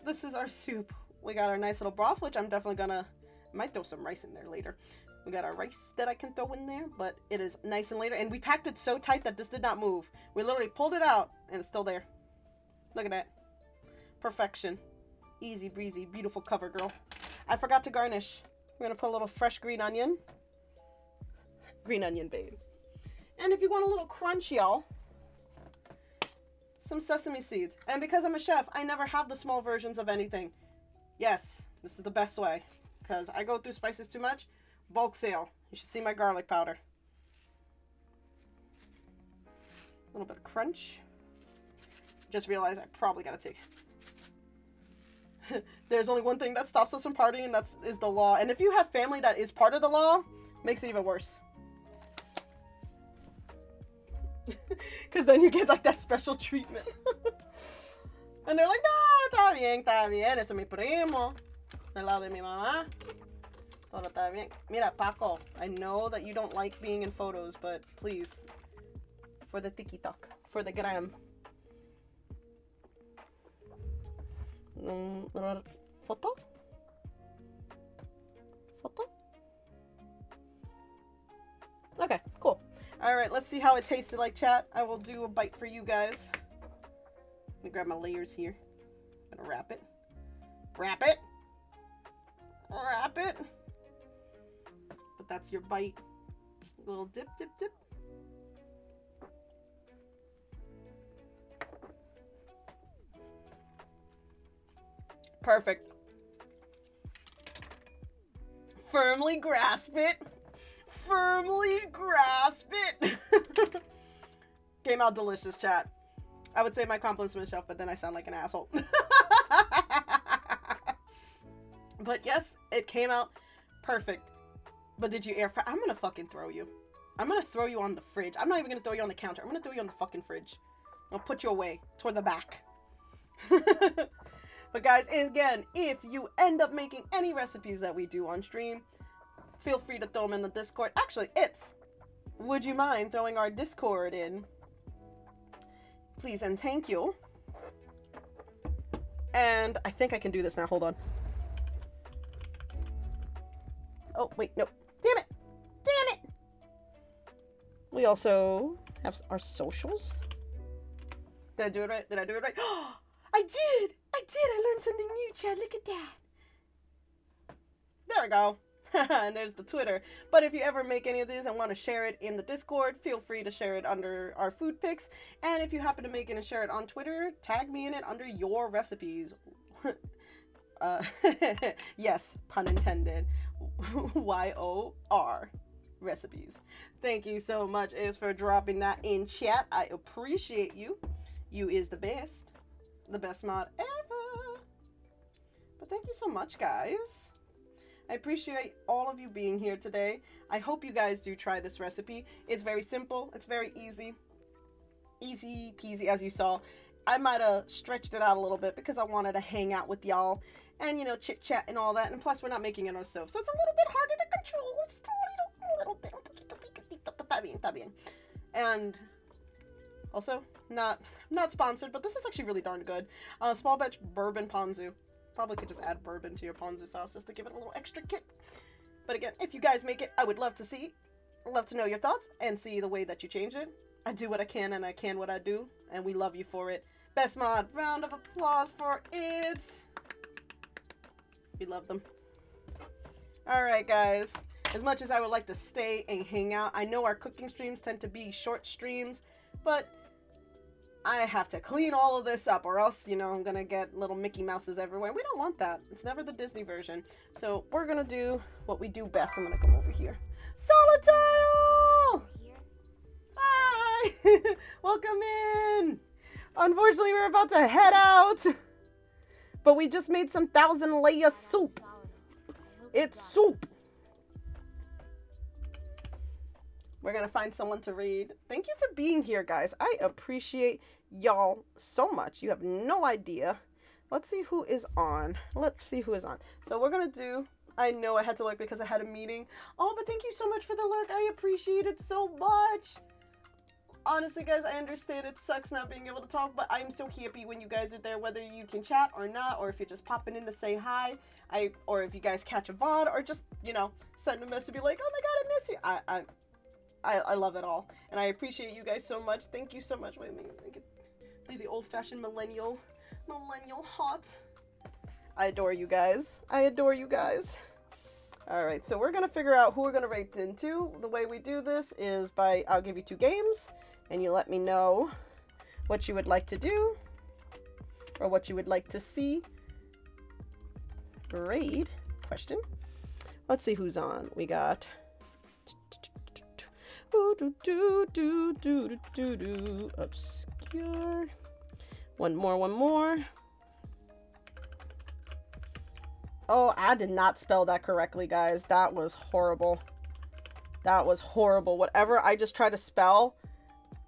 This is our soup. We got our nice little broth, which I'm definitely gonna... might throw some rice in there later. We got our rice that I can throw in there, but it is nice and later. And we packed it so tight that this did not move. We literally pulled it out, and it's still there. Look at that. Perfection. Easy breezy. Beautiful cover, girl. I forgot to garnish. We're gonna put a little fresh green onion. Green onion, babe. And if you want a little crunch, y'all, some sesame seeds. And because I'm a chef, I never have the small versions of anything. Yes, this is the best way. Because I go through spices too much. Bulk sale. You should see my garlic powder. A little bit of crunch. Just realized I probably gotta take... There's only one thing that stops us from partying, and is the law. And if you have family that is part of the law, makes it even worse. Because then you get like that special treatment. And they're like, no, está bien, ese es mi primo. Del lado de mi mamá. Todo está bien. Mira, Paco, I know that you don't like being in photos, but please, for the TikTok, for the gram. Photo? Photo? Okay, cool. Alright, let's see how it tasted like, chat. I will do a bite for you guys. Let me grab my layers here. I'm gonna wrap it. Wrap it! Wrap it! But that's your bite. A little dip, dip, dip. Perfect. Firmly grasp it. Firmly grasp it. Came out delicious, chat. I would say my compliments to myself, but then I sound like an asshole. But yes, it came out perfect. But did you air fry? I'm gonna fucking throw you. I'm gonna throw you on the fridge. I'm not even gonna throw you on the counter. I'm gonna throw you on the fucking fridge. I'll put you away toward the back. But guys, and again, if you end up making any recipes that we do on stream, feel free to throw them in the Discord. Actually, would you mind throwing our Discord in? Please and thank you. And I think I can do this now. Hold on. Oh, wait, no. Damn it. Damn it. We also have our socials. Did I do it right? Did I do it right? I did! I learned something new, Chad. Look at that. There we go. And there's the Twitter. But if you ever make any of these and want to share it in the Discord, feel free to share it under our food pics. And if you happen to make it and share it on Twitter, tag me in it under your recipes. Yes, pun intended. YOR recipes. Thank you so much, Is, for dropping that in chat. I appreciate you. You is the best. The best mod ever. But thank you so much, guys. I appreciate all of you being here today. I hope you guys do try this recipe. It's very simple. It's very easy. Easy peasy, as you saw. I might have stretched it out a little bit because I wanted to hang out with y'all and, you know, chit chat and all that. And plus, we're not making it on stove, so it's a little bit harder to control. Just a little bit. Está bien. And also, not sponsored, but this is actually really darn good. Small batch bourbon ponzu. Probably could just add bourbon to your ponzu sauce just to give it a little extra kick. But again, if you guys make it, I would love to see. Love to know your thoughts and see the way that you change it. I do what I can and I can what I do, and we love you for it. Best mod, round of applause for it. We love them. Alright, guys. As much as I would like to stay and hang out, I know our cooking streams tend to be short streams, but I have to clean all of this up or else, you know, I'm gonna get little Mickey Mouses everywhere. We don't want that. It's never the Disney version. So we're gonna do what we do best. I'm gonna come over here. Solitaire! Here? Hi! Welcome in! Unfortunately, we're about to head out. But we just made some 1,000-layer soup. It's soup. We're gonna find someone to read. Thank you for being here, guys. I appreciate y'all so much. You have no idea. Let's see who is on. So we're gonna do, I know I had to lurk because I had a meeting. Oh, but thank you so much for the lurk. I appreciate it so much. Honestly, guys, I understand it sucks not being able to talk, but I'm so happy when you guys are there, whether you can chat or not, or if you're just popping in to say hi, or if you guys catch a VOD, or just, you know, send a message to be like, oh my god, I miss you. I love it all, and I appreciate you guys so much. Thank you so much. Wait, I could be the old-fashioned millennial hot. I adore you guys. All right, so we're gonna figure out who we're gonna rate into. The way we do this is by I'll give you 2 games, and you let me know what you would like to do or what you would like to see. Raid question. Let's see who's on. We got. Obscure. One more. Oh, I did not spell that correctly, guys. That was horrible. Whatever I just tried to spell,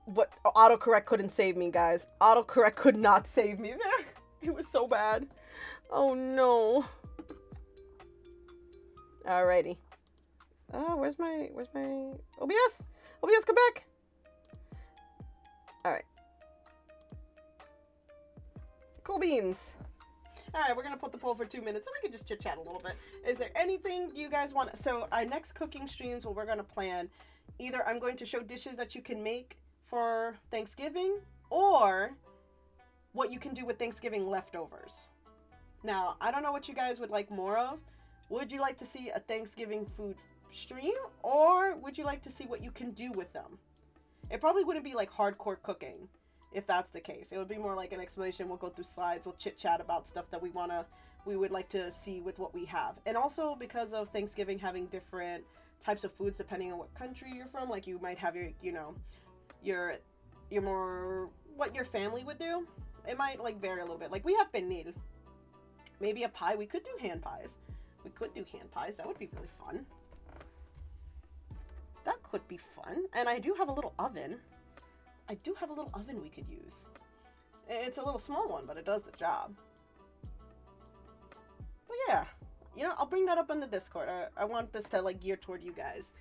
but autocorrect couldn't save me, guys. Autocorrect could not save me there. It was so bad. Oh, no. Alrighty. Oh, where's my OBS? OBS, come back. Alright. Cool beans. Alright, we're gonna put the poll for 2 minutes so we can just chit chat a little bit. Is there anything you guys want? So our next cooking streams, what we're gonna plan, either I'm going to show dishes that you can make for Thanksgiving, or what you can do with Thanksgiving leftovers. Now, I don't know what you guys would like more of. Would you like to see a Thanksgiving food stream, or would you like to see what you can do with them? It probably wouldn't be like hardcore cooking if that's the case. It would be more like an explanation. We'll go through slides, we'll chit chat about stuff that we would like to see with what we have. And also because of Thanksgiving having different types of foods depending on what country you're from, like you might have your more what your family would do. It might like vary a little bit. Like we have pernil, maybe a pie. We could do hand pies. That would be really fun. That could be fun. And I do have a little oven. We could use. It's a little small one, but it does the job. But yeah, you know, I'll bring that up in the Discord. I want this to like gear toward you guys.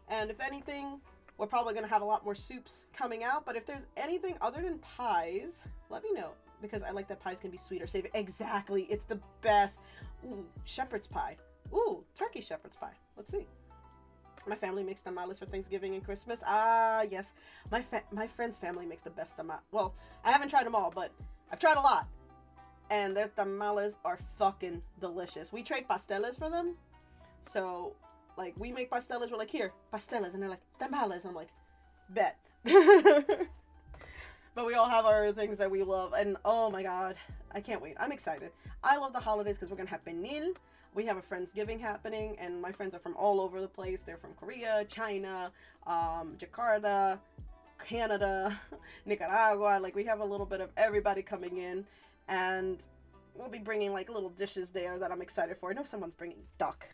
And if anything, we're probably going to have a lot more soups coming out. But if there's anything other than pies, let me know. Because I like that pies can be sweet or savory. Exactly. It's the best. Ooh, shepherd's pie. Ooh, turkey shepherd's pie. Let's see. My family makes tamales for Thanksgiving and Christmas. Ah, yes. My friend's family makes the best tamales. Well, I haven't tried them all, but I've tried a lot. And their tamales are fucking delicious. We trade pasteles for them. So Like, we make pasteles, we're like, here, pasteles. And they're like, tamales. I'm like, bet. But we all have our things that we love. And oh my God, I can't wait. I'm excited. I love the holidays because we're going to have Penil. We have a Friendsgiving happening. And my friends are from all over the place. They're from Korea, China, Jakarta, Canada, Nicaragua. Like, we have a little bit of everybody coming in. And we'll be bringing like little dishes there that I'm excited for. I know someone's bringing duck.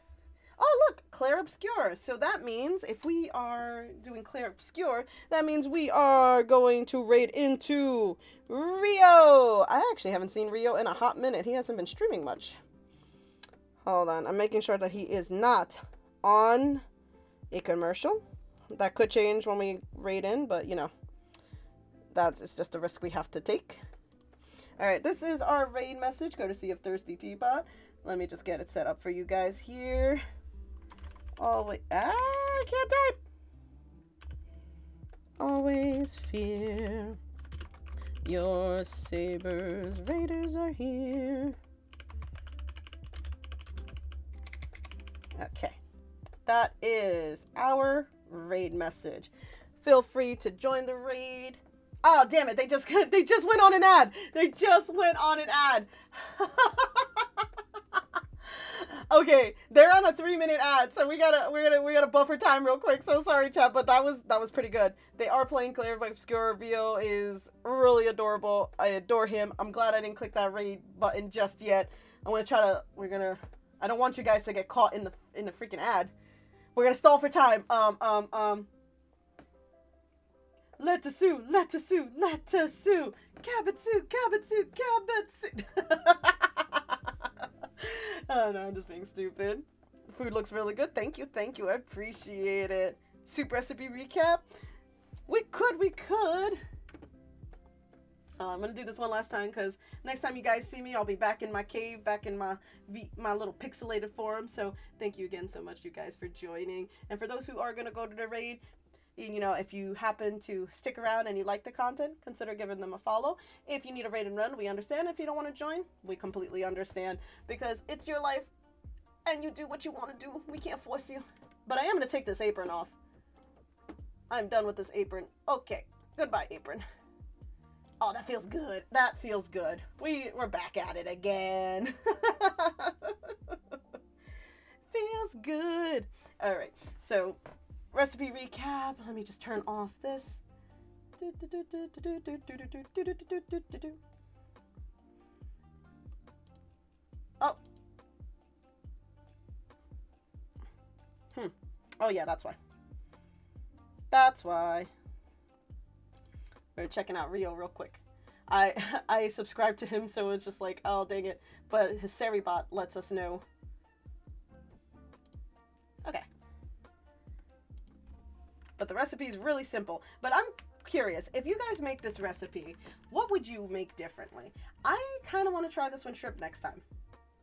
Oh, look, Clair Obscur. So that means if we are doing Clair Obscur, that means we are going to raid into Rio. I actually haven't seen Rio in a hot minute. He hasn't been streaming much. Hold on. I'm making sure that he is not on a commercial. That could change when we raid in, but you know, that is just a risk we have to take. All right, this is our raid message, courtesy of Thirsty Teapot. Let me just get it set up for you guys here. Oh, wait. I can't type. Always fear. Your sabers, raiders are here. Okay. That is our raid message. Feel free to join the raid. Oh, damn it. They just went on an ad. They just went on an ad. Okay, they're on a 3-minute ad, so we gotta buffer time real quick. So sorry, chat, but that was pretty good. They are playing Clair Obscur. Rio is really adorable. I adore him. I'm glad I didn't click that raid button just yet. I don't want you guys to get caught in the freaking ad. We're gonna stall for time. Lettuce, Kabatsu. Oh no, I'm just being stupid. Food looks really good. Thank you. I appreciate it. Soup recipe recap. We could. I'm gonna do this one last time because next time you guys see me, I'll be back in my cave, back in my little pixelated form. So thank you again so much, you guys, for joining. And for those who are gonna go to the raid, you know, if you happen to stick around and you like the content, consider giving them a follow. If you need a raid and run, we understand. If you don't want to join, we completely understand, because it's your life and you do what you want to do. We can't force you. But I am going to take this apron off. I'm done with this apron. Okay, goodbye, apron. Oh, that feels good. That feels good. We're back at it again. Feels good. All right, so recipe recap. Let me just turn off this. Oh. Oh yeah, that's why. That's why. We're checking out Rio real quick. I subscribed to him, so it's just like, oh dang it. But his Seribot lets us know. Okay. But the recipe is really simple. But I'm curious, if you guys make this recipe, what would you make differently? I kind of want to try this one shrimp next time.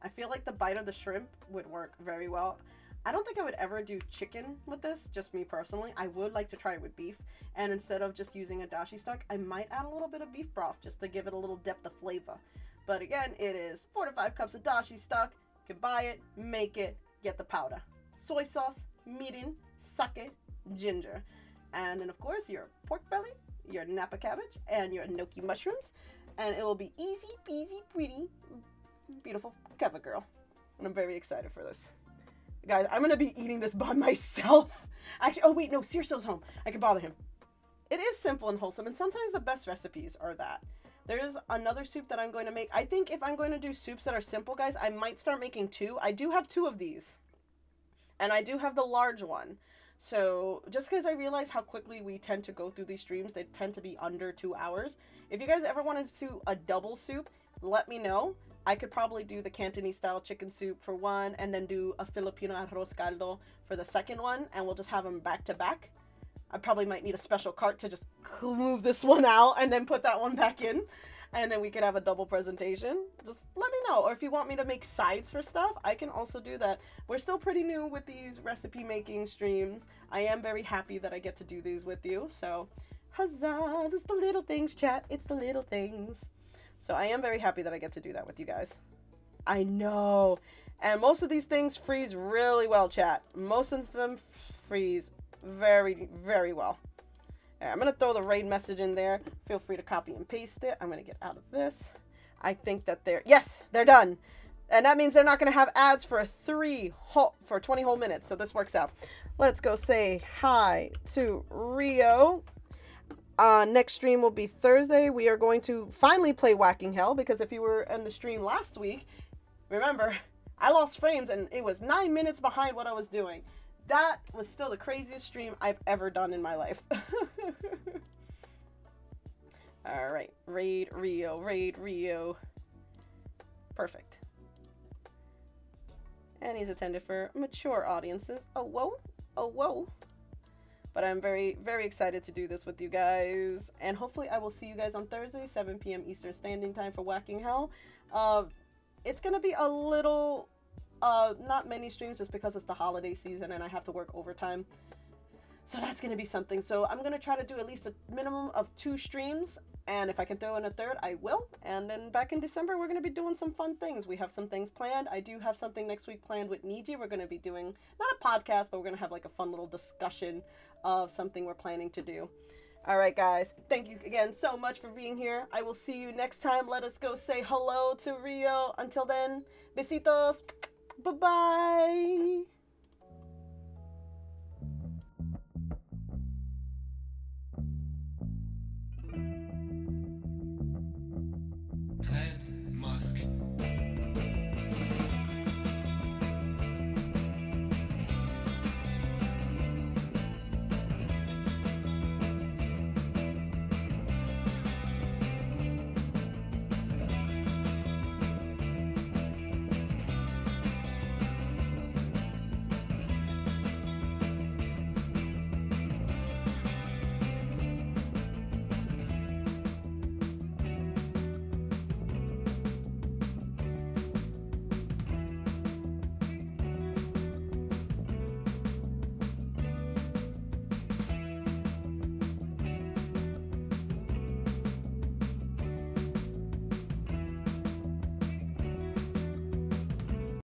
I feel like the bite of the shrimp would work very well. I don't think I would ever do chicken with this, just me personally. I would like to try it with beef. And instead of just using a dashi stock, I might add a little bit of beef broth just to give it a little depth of flavor. But again, it is 4 to 5 cups of dashi stock. You can buy it, make it, get the powder. Soy sauce, mirin, sake, ginger. And then of course your pork belly, your napa cabbage, and your enoki mushrooms. And it will be easy peasy, pretty, beautiful cover girl. And I'm very excited for this. Guys, I'm gonna be eating this by myself. Actually, oh wait, no, Cirso's home. I can bother him. It is simple and wholesome, and sometimes the best recipes are that. There's another soup that I'm going to make. I think if I'm going to do soups that are simple, guys, I might start making 2. I do have 2 of these. And I do have the large one. So, just because I realize how quickly we tend to go through these streams, they tend to be under 2 hours. If you guys ever wanted to do a double soup, let me know. I could probably do the Cantonese style chicken soup for one, and then do a Filipino arroz caldo for the second one, and we'll just have them back to back. I probably might need a special cart to just move this one out and then put that one back in, and then we could have a double presentation. Just let me know. Or if you want me to make sides for stuff, I can also do that. We're still pretty new with these recipe making streams. I am very happy that I get to do these with you. So, huzzah! It's the little things, chat. It's the little things. So I am very happy that I get to do that with you guys. I know. And most of these things freeze really well, chat. Most of them freeze very, very well. All right, I'm going to throw the raid message in there. Feel free to copy and paste it. I'm going to get out of this. I think that yes, they're done. And that means they're not going to have ads for 20 whole minutes. So this works out. Let's go say hi to Rio. Next stream will be Thursday. We are going to finally play Whacking Hell, because if you were in the stream last week, remember, I lost frames and it was 9 minutes behind what I was doing. That was still the craziest stream I've ever done in my life. All right, raid Rio. Perfect. And he's intended for mature audiences. Oh, whoa. But I'm very, very excited to do this with you guys. And hopefully I will see you guys on Thursday, 7 p.m. Eastern Standing Time for Whacking Hell. It's going to be a little, not many streams just because it's the holiday season and I have to work overtime. So that's going to be something. So I'm going to try to do at least a minimum of 2 streams. And if I can throw in a third, I will. And then back in December, we're going to be doing some fun things. We have some things planned. I do have something next week planned with Niji. We're going to be doing, not a podcast, but we're going to have like a fun little discussion of something we're planning to do. All right, guys. Thank you again so much for being here. I will see you next time. Let us go say hello to Rio. Until then, besitos. Bye-bye.